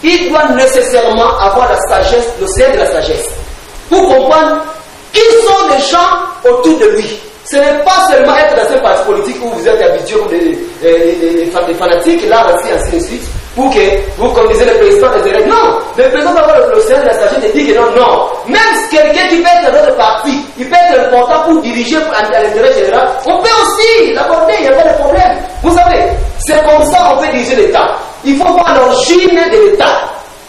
il doit nécessairement avoir la sagesse, l'océan de la sagesse, pour comprendre qui sont les gens autour de lui. Ce n'est pas seulement être dans un parti politique où vous êtes habitués comme des fanatiques, là, ainsi de suite, pour que vous conduisez le président des élèves. Non, le président doit avoir l'océan de la sagesse et dire que non. Même quelqu'un qui peut être dans notre parti, il peut être important pour diriger à l'intérêt général, on peut aussi l'aborder, il n'y a pas de problème. Vous savez, c'est comme ça qu'on peut diriger l'État. Il faut voir l'origine de l'État.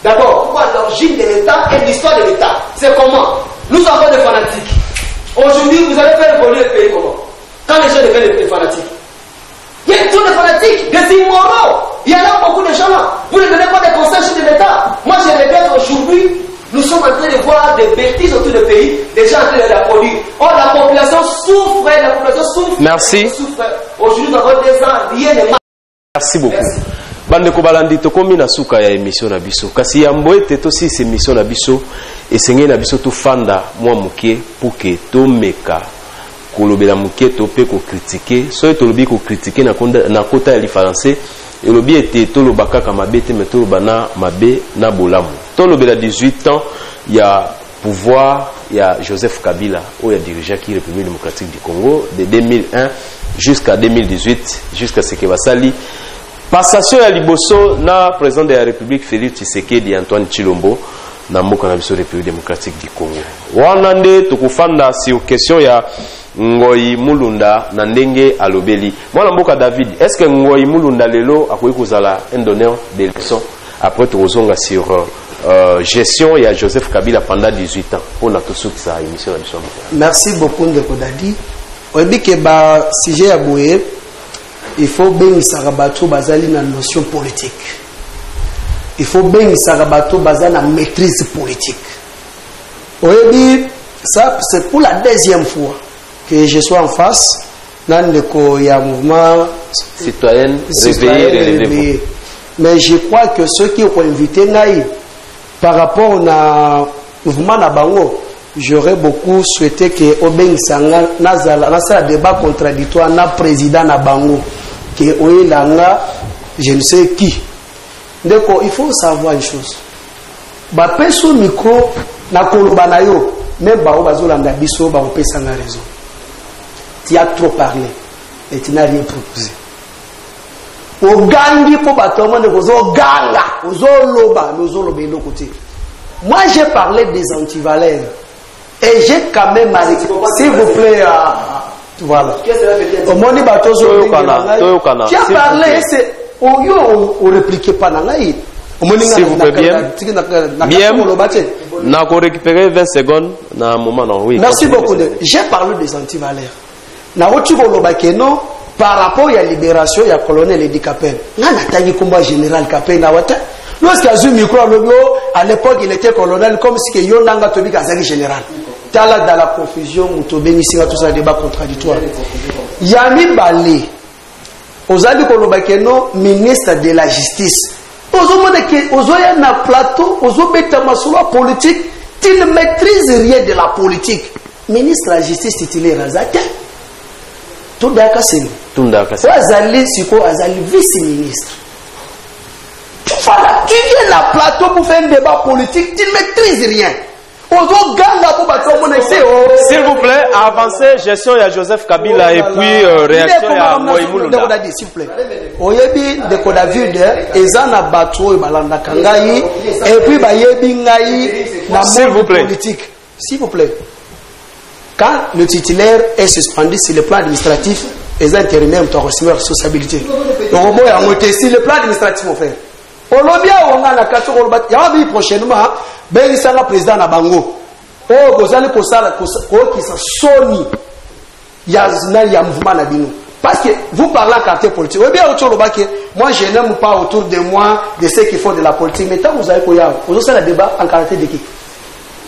D'abord, il faut voir l'origine de l'État et l'histoire de l'État. C'est comment? Nous avons des fanatiques. Aujourd'hui, vous allez faire évoluer le pays comment? Quand les gens deviennent des fanatiques. Il y a tous des fanatiques, des immoraux. Il y en a beaucoup de gens là. Vous ne donnez pas des conseils sur l'État. Moi, je regrette aujourd'hui, nous sommes en train de voir Merci. Aujourd'hui, nous avons 2 ans, rien ne marche. Merci beaucoup. Bande ko balandi to komi na suka ya émission na biso. Kasi ya mboete to si émission na biso esengé na biso to fanda mwa muke puke to meka kolobela muke to pe ko critiquer. So to lobi ko critiquer na kota ya li français. Et lobi était to lobaka ka mabete mais to lobana mabe na bolamu. To lobela 18 ans il y a pouvoir il y a Joseph Kabila où il a dirigé qui République démocratique du Congo de 2001 jusqu'à 2018 jusqu'à ce que Basali passation ya liboso na président de la République Félix Tshisekedi Antoine Tshilombo na mboka na biso République démocratique du Congo. Wana nde tukufanda sur question ya Ngoi Mulunda na ndenge alobeli. Mwana mboka David, est-ce que Ngoi Mulunda lelo akoki kozala un donneur d'élection après tozonga sur gestion ya Joseph Kabila pendant 18 ans pour na tosukisa émission na biso. Merci beaucoup Ndeko Dadi. Oyebi ke ba sujet ya boye il faut bien sarabato bazali na notion politique. Il faut bien sarabato bazali na maîtrise politique. Oyebi ça c'est pour la 2e fois que je sois en face dans le mouvement citoyen réveillé. Mais je crois que ceux qui ont invité Naï par rapport au mouvement Nabango, j'aurais beaucoup souhaité que Obeng Sanga Nazala un débat contradictoire na président Nabango que Oyelanga je ne sais qui. Donc il faut savoir une chose. Ba peso micro na kolobana yo même ba bazolanda biso ba opesa na raison. Tu as trop parlé et tu n'as rien proposé. Ogangi po batomo ne kozo ganga ozoloba lozoloba de l'autre côté. Moi j'ai parlé des antivaleurs et j'ai quand même arrêté. S'il vous plaît voilà. Au moni batozo qui a parlé c'est on répliquait pas na ngai. S'il vous plaît bien. Bien. Na ko récupérer 20 secondes na moment non oui. Merci beaucoup. J'ai parlé des antivaleurs. Na rotuko lobakeno par rapport à la libération il y a colonel Edi Kapel. Na natangi combat général Kapel na wata. Lorsqu'il a eu micro à l'époque il était colonel comme si que Yonanga Tobi Kazali général. Tala dans la confusion Mutobeni singa tout ça débat contradictoire. Yami Balé Ozali kolobakeno ministre de la justice. Ozomone ke ozoya na plateau ozobeta masolo politique, tu ne maîtrises rien de la politique. Ministre de la justice titulaire Azate. Tundaka Seni. Azali Siko Azali vice-ministre. Voilà, tu viens à la plateau pour faire un débat politique, tu ne maîtrises rien. S'il vous plaît, avancez gestion à Joseph Kabila et puis réaction à Ngoi Mulunda. S'il vous plaît. Oyebi de David ezana bato balanda kangai et puis bayebi ngai na monde politique. S'il vous plaît. Quand le titulaire est suspendu sur le plan administratif, les intérimaires ont reçu responsabilité. Donc si le plan administratif mon frère. Olobia on a la carte Olobat. Il y a prochainement ben isanga président na bango. Oh gozali ko sala ko qui sa soni. Ya mouvement na bino. Parce que vous parlez en quartier politique. Oui, bien, moi je n'aime pas autour de moi de ceux qui font de la politique. Mais tant que vous avez koya, vous avez le débat en quartier de qui?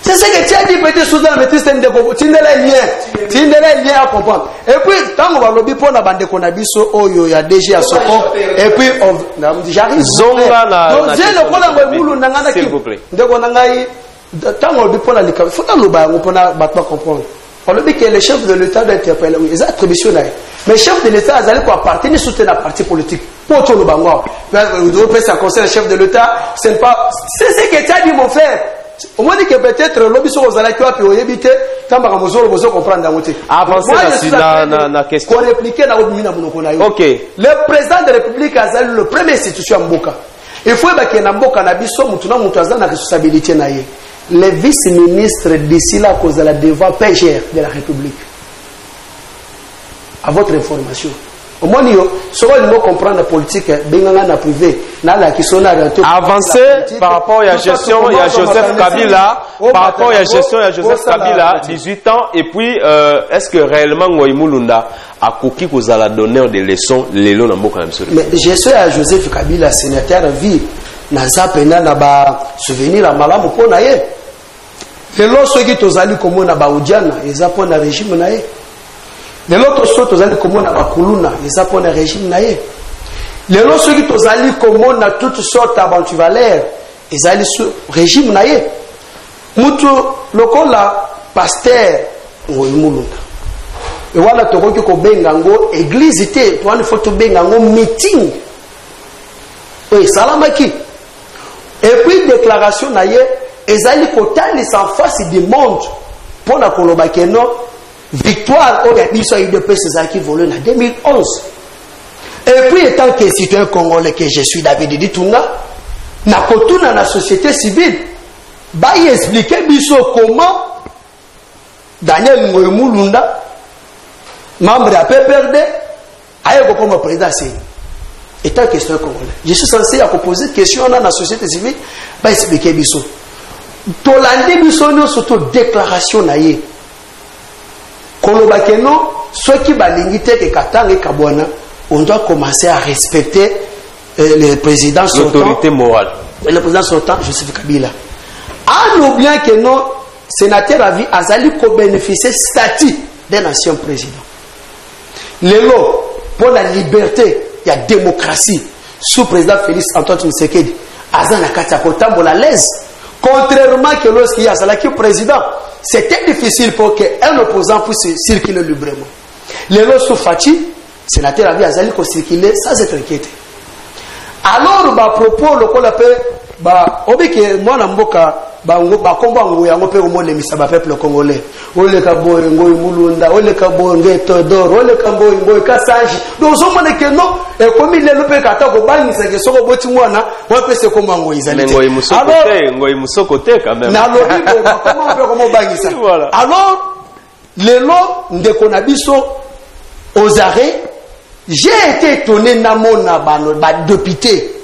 C'est ce que tu as dit, peut-être sous la maîtrise de l'État. Tu n'es rien à comprendre. Et puis, tant qu'on va lobby pour la bande de Konabiso, oh, il y a déjà à Soko. Et puis, j'arrive. Donc, j'ai le problème de s'il vous plaît. Donc, on a tant qu'on lobby pour la Ligue, il faut que nous comprendre. On le dit que le chef de l'État doit interpeller. Oui, ils ont attribution là. Mais le chef de l'État, ils allaient quoi appartenir soutenir la partie politique. Pour tout le bango. Vous devez faire conseil le chef de l'État. C'est pas. C'est ce que tu as dit, mon frère. Au moins dit que peut-être l'objet sur aux alakis puis au éviter. Tant que vous allez comprendre dans votre. Avancez la question. Qu'on répliquait dans votre mina monokonaï. Ok. Le président de la République a été le premier institution à Mboka. Il faut que Mboka n'abisso mutuna mutazana la responsabilité naïe. Le vice-ministre d'ici là cause de la devant PGR de la République. À votre information. Au moins, si on comprendre la politique, bien privé, avancez par rapport à la gestion, il y a Joseph Kabila, par rapport à la gestion, il y a Joseph Kabila, 18 ans, et puis, est-ce que réellement Ngoi Mulunda a coquille qu'on a la donneur des leçons, les lots dans mais gestion à Joseph Kabila, sénateur, vie, n'a zapena, n'a pas souvenir à Malam pour naïe. Les lots, ceux qui t'ont allé comme on a baoudiana, ils apprennent le régime naïe. Les autres choses, tu as comme on a bakuluna, les sapons de régime naïe. Les autres choses, tu as comme on a toutes sortes d'aventuriers, ils allaient sur régime naïe. Mutu lokola pasteur ngoyimulunga. Et voilà to ko ko bengango église té to an faut to bengango meeting. Oui, salamaki. Et puis déclaration naïe, ils allaient kotali sans face du monde pour la kolobakeno victoire au Gabiso et de ces qui volé en 2011. Et puis étant que citoyen congolais que je suis David Ditunga, na kotuna na société civile. Bah, il expliquait comment Daniel Ngoyimulunda, membre de la PPRD, a été comme président. Étant question congolais. Je suis censé poser une question dans la société civile, bah, expliquer biso. Tolande biso no surtout déclaration naïe. Kolobakeno, ceux qui balingite que Katang et Kabwana, on doit commencer à respecter le président sortant. L'autorité morale. Le président sortant, Joseph Kabila. En oubliant que nos sénateurs à vie azali ko bénéficier statut d'un ancien président. Les lois pour la liberté, il y a démocratie. Sous président Félix Antoine Tshisekedi, azana katakota la l'aise. Contrairement que lorsqu'il y a Salaki président, c'était difficile pour qu'un opposant puisse circuler librement. Les lois sous Fati, sénateur à vie azali ko circuler sans être inquiété. Alors, à propos, le qu'on appelle, obéke moi namboka ba komba ngoya ngope omole misaba peuple congolais ole kabo ngoy mulunda ole kabo ngeto dor ole kabo ngoy kasanji dozo mone que non e komi le lope kata ko bangisa ke soko boti mwana wa pese komba ngoy izali ngoy musoko te quand même na lobi comment bangisa alors lelo ndeko na biso aux arrêts j'ai été étonné na mona ba député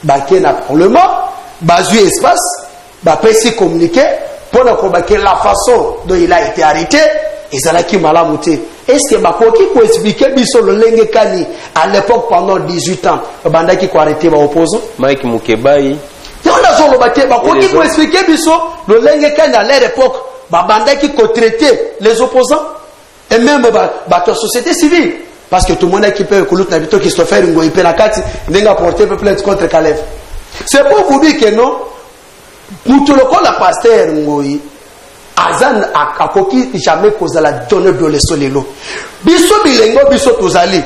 ba kena parlement bazu espace ba pesi communiquer pour que la façon dont il a été arrêté ezalaki malamu te. Est-ce que bakoki ko expliquer biso le lenge kani à l'époque pendant 18 ans bandaki ko arrêter ba opposant Mike Mukebai on a solo baté bakoki ko expliquer biso le lenge kani à l'époque bandaki ko traiter les opposants et même ba société civile parce que tout le monde qui peut que l'autre n'habite Christopher Ngoyi Penakati n'enga porter plainte contre Caleb. C'est pour vous dire que non, pour tout le monde, la pasteur Ngoyi, Azan a koki jamais cause la donner de l'esolelo. Biso bilengo biso tozali.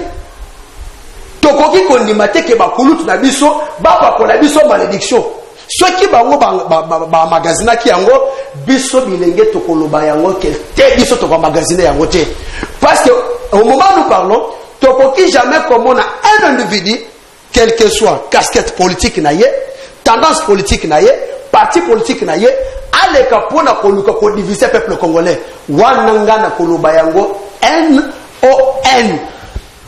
Tokoki kondimate ke bakulutu na biso, ba ko na biso malédiction. Ceux qui bango ba magazine ki yango biso bilenge tokoloba yango ke te biso to ba magazine yango te. Parce que au moment où nous parlons, tokoki jamais comme on a un individu quelle que soit casquette politique naïe, tendance politique naïe, parti politique naïe, aleka pona koluka ko diviser peuple congolais. Wananga na koloba yango NON.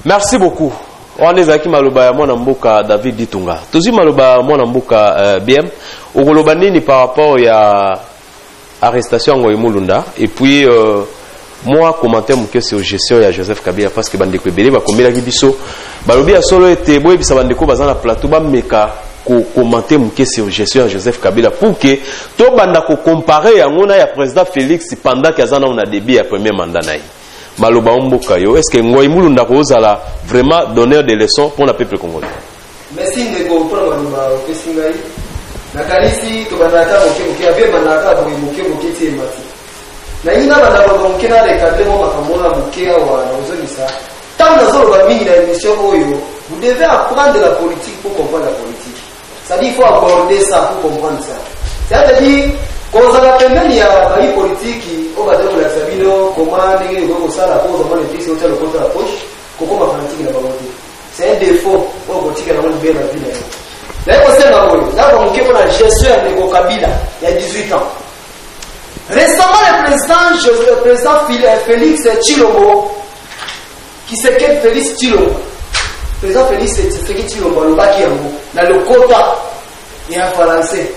Merci beaucoup. On est zaki maloba ya mwana mboka David Ditunga. Tozi maloba mwana mboka BM. Okoloba nini par rapport ya arrestation Ngoyi Mulunda et puis moi commentaire mon sur gestion ya Joseph Kabila parce que bandeko ebele ba kombela ki biso balobi ya solo ete boye bisa bandeko bazana plateau ba meka ko commenter mon sur gestion ya Joseph Kabila pour que to banda ko comparer yango na ya président Félix pendant que azana on a début ya premier mandat naï maloba mboka yo est-ce que Ngoyi Mulunda ko zala vraiment donneur de leçons pour le peuple congolais? Merci ndeko pour maloba opesingai na kanisi to banda ta moke ave manaka bo moke tie mati na ina banda bo mkena le cadre mo makamona mokea wa na uzolisa tant nazolo ba mingi na émission oyo vous devez apprendre la politique pour comprendre la politique. Ça dit il faut aborder ça pour comprendre ça. C'est-à-dire quand ça va permettre il y a la politique on va dire la sabino comment ndenge ngo ça la pose vraiment les fixer au contre la poche comment ma politique na ba. C'est un défaut pour politique na bien la vie là. Là on sait là on mke pour la gestion de Kabila il y a 18 ans. Récemment, le président Félix Tshilombo, qui s'est qu'un Félix Tshilombo, le président Félix Tshilombo, le baki yango, dans le quota, il y a un français.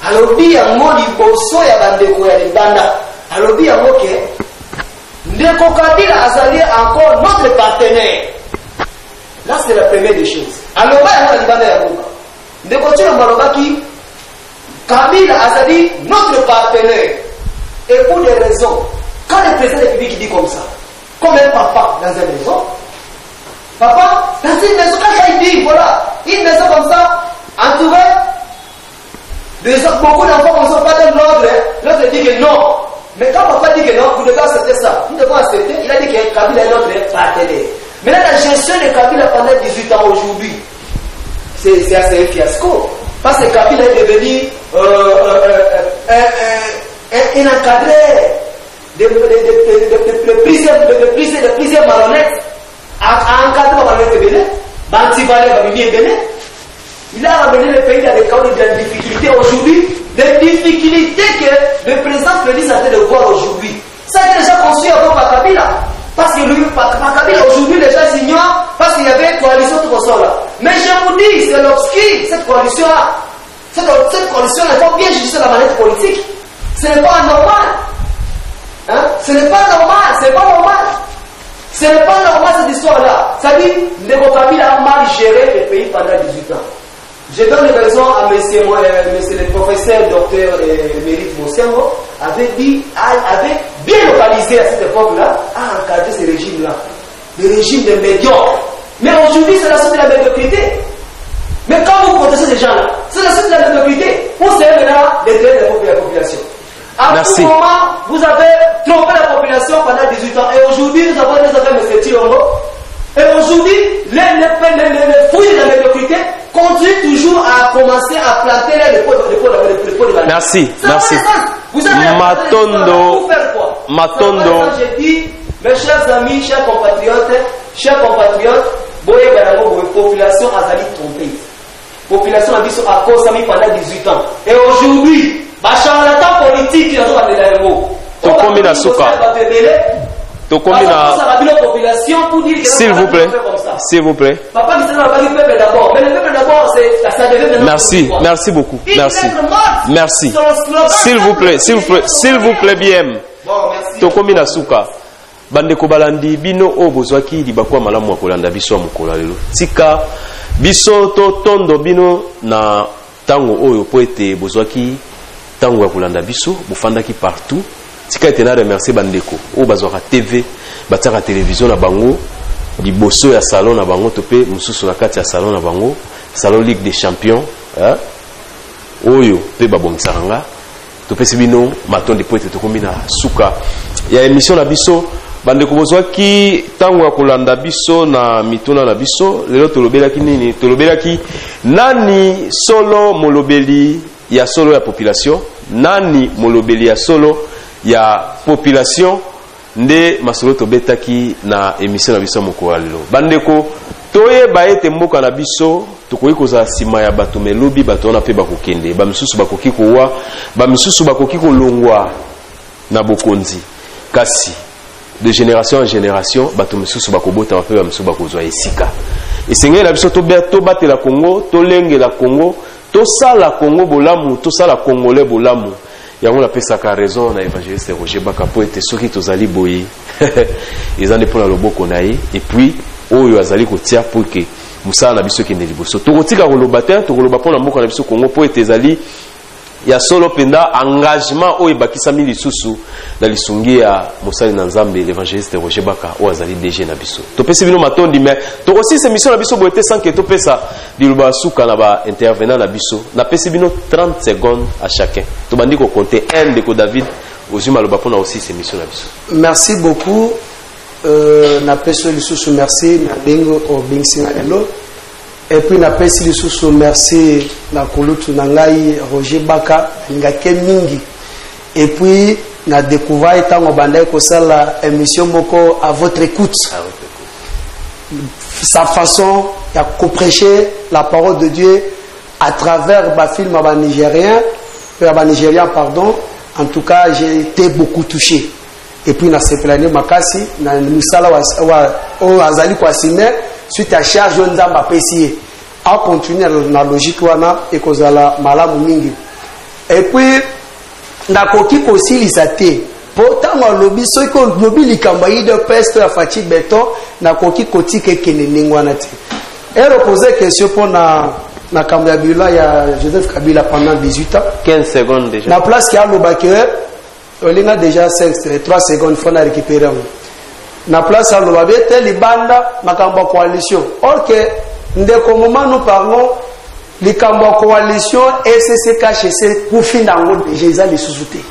Alors, il y a un mot de bosso, il y a un bandeko, il y a des bandas. Alors, il y a un mot que, Ndeko Kabila a sali encore notre partenaire. Là, c'est la première des choses. Alors, il y a un banda yango. Ndeko Tshilombo, le baki, Kabila a sali notre partenaire. Et pour des raisons, quand le président de la République dit comme ça, comme un papa dans une maison. Papa, dans une maison, quand il dit, voilà, une maison comme ça, entourée, beaucoup d'enfants ne sont pas dans l'ordre, l'autre dit que non. Mais quand papa dit que non, vous devez accepter ça. Nous devons accepter, il a dit que Kabila est notre partenaire. Maintenant, la gestion de Kabila pendant 18 ans aujourd'hui, c'est assez un fiasco. Parce que Kabila est devenu un encadré de plusieurs malhonnêtes. À encadrer les malhonnêtes bénin, Bantibalé bénin. Il a ramené le pays dans des cas de difficultés aujourd'hui, des difficultés que le président Félix a fait de voir aujourd'hui. Ça a été déjà construit avant par Kabila. Parce que lui, par Kabila, aujourd'hui, les gens ignorent parce qu'il y avait une coalition tout au sol là. Mais je vous dis, c'est l'obscur, cette coalition-là. Cette coalition-là, il faut bien juger la manette politique. Ce n'est pas normal. Hein? Ce n'est pas normal, c'est pas normal. Ce n'est pas normal cette histoire-là. Ça dit, Ndeko Kabila a mal géré le pays pendant 18 ans. Je donne raison à monsieur le professeur docteur Mérite Mosengo, avait bien localisé à cette époque-là, à encadrer ce régime-là. Le régime des médiocres. Mais aujourd'hui, c'est la suite de la médiocrité. Mais quand vous protégez ces gens-là, c'est la suite de la médiocrité. Vous savez maintenant les droits de la population. À tout moment, vous avez trompé la population pendant 18 ans. Et aujourd'hui, nous avons M. Tirombo. Et aujourd'hui, les fouilles de la médiocrité continuent toujours à commencer à planter les pots de banane. Merci, merci. Vous avez Matondo. Matondo. J'ai dit, mes chers amis, chers compatriotes, population a été trompée. Population a dit à cause de pendant 18 ans. Et aujourd'hui, charlatan politique, il y a des mots. S'il vous plaît, s'il vous plaît. Merci, merci beaucoup. Merci, merci. S'il vous plaît, s'il vous plaît bien. Tokomi na suka. Bandeko balandi bino o bozwaki libakwa malamu akolanda biso mukolo lelo. Tika biso to tondo bino na tango oyo po ete bozwaki tango akolanda biso bufandaki partout. Tika ete na remercier bandeko o bazwaka TV bataka télévision na bango liboso ya salon na bango to pe mususu na kati ya salon na bango salon Ligue des Champions oyo pe babongisaka nga to pe sibino matondi po ete tokomi na suka ya émission na biso bandeko bozwaki tango ya kolanda biso na mituna na biso lelo tolobelaki nini tolobelaki nani solo molobeli ya solo ya population nani molobeli ya solo ya population nde masolo tobetaki na émission na biso moko lelo bandeko toyeba ete mboka na biso tokoki kozala nsima ya bato melobi bato wana mpe bakokende bamisusu bakoki kowa bamisusu bakoki kolongwa na bokonzi kasi de génération en génération bato misusu bakobotama mpe bamisusu bakozwa esika esengeli na biso tobatela Congo tolengela Congo tosala Congo bolamu tosala congolais bolamu yango napesaka raison na évangéliste Roger Baka po ete soki tozali boye eza nde mpona loboko na ye et puis oyo azali kotia po ke mosala na biso ekende liboso tokotika koloba te tokoloba mpona mboka na biso Congo po ete ezali ya solo penda engagement oyo ebakisami lisusu na lisungi ya mosali na nzambe l'évangéliste Roger Baka oyo azali DG na biso topesi bino matondi mais tokosisa émission na biso boye te sans ke topesa liloba suka na ba intervenant na biso napesi bino 30 secondes à chacun tobandi ko compter un de ko David ozwi maloba mpona aussi émission na biso. Merci beaucoup napesi lisusu merci na ndenge obingisi na lelo. Et puis na pesi lisusu merci na kulutu na ngai Roger Baka ngake mingi. Et puis na découvert tango bandai ko sala émission moko à votre écoute. Sa façon de prêcher la parole de Dieu à travers ba film ba nigérien, pardon. En tout cas, j'ai été beaucoup touché. Et puis na sepelane makasi na misala wa azali kwa sine suite à charge nzamba pesi a continuer na logique wana ekozala malamu mingi. Et puis na koki kosilisa te pourtant lobi soki lobi likamba de peste ya fatigue béton na koki kotika kenene wana te. Et reposer question pour na kamba bila ya Joseph Kabila pendant 18 ans 15 secondes déjà na place qui a lobake on a déjà 3 secondes faut na récupérer na place à l'Obabe, tel banda makamba coalition. Or que ndeko moment nous parlons les kamba coalition SCCKHC pour financer déjà les sous-soutés.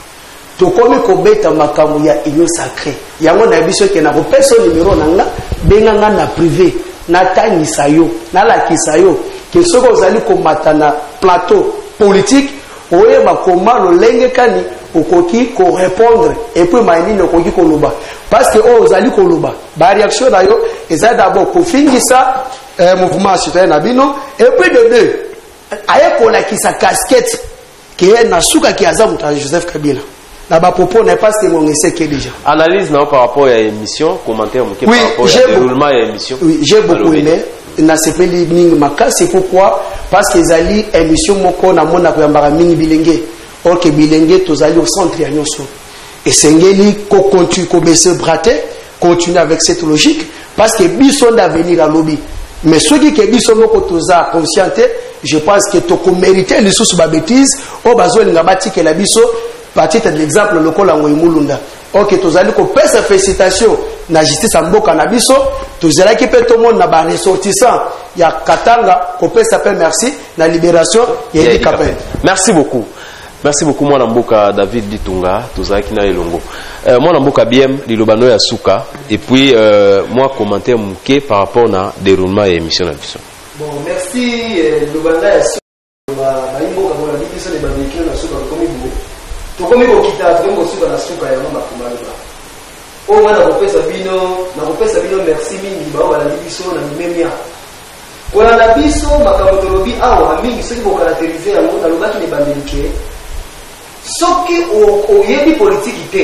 To komi ko beta makambo ya union sacrée. Yango na biso ke na ko personne numéro nanga benga na privé na tangisa yo na la kisayo ke soko ozali ko matana plateau politique oye bakoma lo lenge kani okoki ko répondre et puis maini okoki ko loba parce que ozali ko loba ba réaction na yo eza d'abord ko fingisa mouvement citoyen na bino et puis de deux aye ko la kisa casquette ke na suka ki azamu ta Joseph Kabila na ba propos n'est pas ce que mon essai qui est déjà analyse non par rapport à l'émission commentaire mon oui, par rapport à déroulement à l'émission oui j'ai beaucoup aimé na sepeli ning maka c'est pourquoi parce que zali émission moko na mona ko yambara mingi bilenge or que bilenge tozali au centre ya nyonso et sengeli ko continue ko baisser brater continuer avec cette logique parce que biso d'avenir à lobby mais ceux qui biso moko toza conscienté je pense que to ko mériter les sous ba bêtise o bazo ngabati ke la biso partir de l'exemple lokola ngoimulunda ok tozali ko pesa félicitation na justice amboka na biso tozala ki pe to monde na ba ressortissant ya Katanga ko pesa pe merci na libération ya Idi Kapel. Merci beaucoup mwana mboka David Ditunga tozala ki na elongo mwana mboka BM lilobano ya suka et puis moi commentaire muke par rapport na déroulement ya émission na biso. Bon merci lilobana ya suka ba imboka bona biso le ba véhicule na suka comme vous tokomi kokita tokomi kosuka na suka ya mama kumaloba o mwana kopesa bino merci mingi ba balandi biso na mimemia kona na biso makambo tolobi awa mingi soki bocaractériser yango nalobaki ne bandelike soki oyebi politique te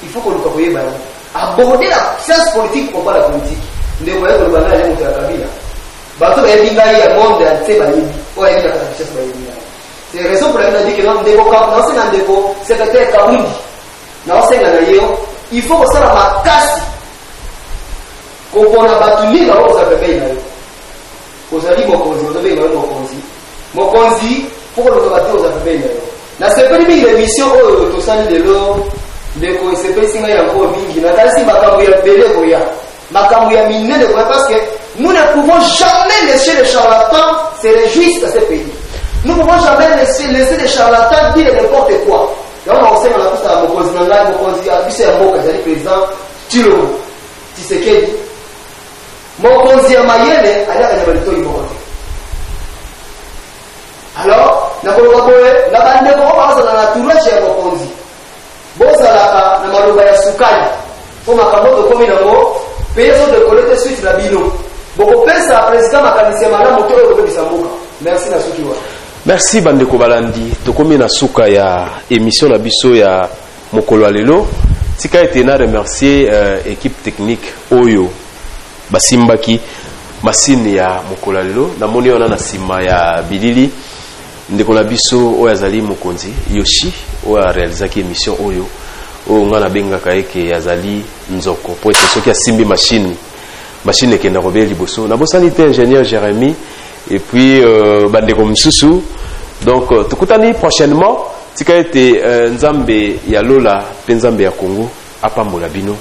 il faut koluka koyeba yango aborder la science politique pour pas la politique ndeko ya koloba na yango ya Kabila bato bayebi ngai ya monde ante bayebi o yebi na science bayebi. C'est la raison pour laquelle on a dit que dans ce secrétaire Kabundi, il faut que ça la casse. Qu'on a battu dans aux affaires. Vous avez dit Mokonzi, pour le battre aux affaires. Dans ce premier émission, au sein de l'eau, de quoi il s'est passé encore mingi. N'a pas si Makambuya Bélé Goya, Makambuya Miné de quoi parce que nous ne pouvons jamais laisser les charlatans se réjouir de ce pays. Nous ne pouvons jamais laisser les charlatans dire n'importe quoi. Donc on sait qu'on a tous à Mokonzi Nanga, Mokonzi Abissé Mboka, c'est le président Tilo Tshisekedi. Mokonzi Amayele, il y a un peu de alors, na kolokoe, na bande ko baza na naturage ya Mokonzi. Bozalaka na maloba ya sukali. Pour makambo to komi nango, peso de collecte suite na bino. Boko pesa président makanisi malamu to ko bisa mboka. Merci na sukiwa. Merci bandeko balandi tokomi na suka ya émission na biso ya mokolo lelo tika ete na remercier équipe technique oyo basimbaki machine ya mokolo lelo na moni ona na sima ya bilili ndeko na biso oyo azali mokonzi Yoshi oyo réalisaki émission oyo ngana benga kaeke yazali nzoko po ete soki asimbi machine ekenda kobeli liboso na bosani te ingénieur Jérémy et puis bandeko msusu donc tukutani prochainement tika ete nzambe ya lola pe nzambe ya Congo apambola bino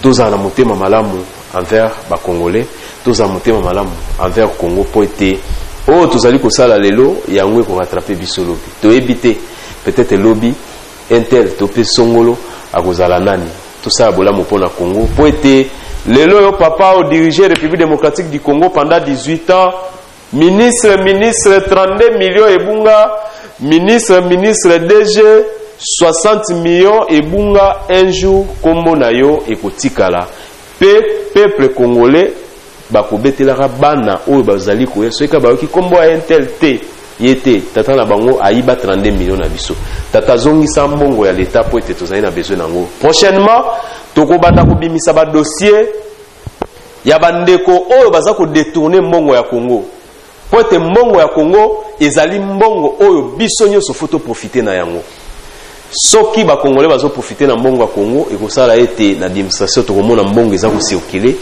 toza na motema malamu envers ba congolais toza motema malamu envers Congo po ete tozali kosala lelo yango ko rattraper biso lobi to ebité peut-être lobi intel to pe songolo akozala nani tosala bolamu pona Congo po ete lelo yo papa au diriger République démocratique du Congo pendant 18 ans ministre 32 millions ebunga ministre DG 60 millions ebunga un jour kombo na yo ekotikala peuple congolais bakobetelaka bana oyo bazali ko soka bayoki kombo ya intel te yete tata na bango aiba 32 millions na biso tata zongisa mbongo ya l'état po ete tozali na besoin nango prochainement tokobanda kobimisa ba dossier ya bandeko oyo baza ko détourner mbongo ya Congo. Po ete mbongo ya Congo ezali mbongo oyo biso nyonso foto profiter na yango. Soki ba Congolais bazo profiter na mbongo ya Congo ekosala ete na administration tokomona mbongo eza ko circuler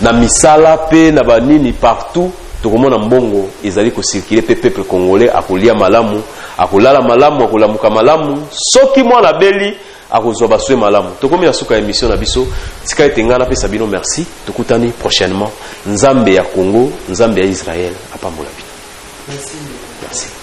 na misala pe na banini partout tokomona mbongo ezali ko circuler pe peuple congolais akolia malamu akolala malamu akolamuka malamu soki mwana beli akozwa baswe malamu tokomi na suka émission na biso tika ete ngana pesa bino merci tokutani prochainement nzambe ya Congo nzambe ya Israël apambola bino merci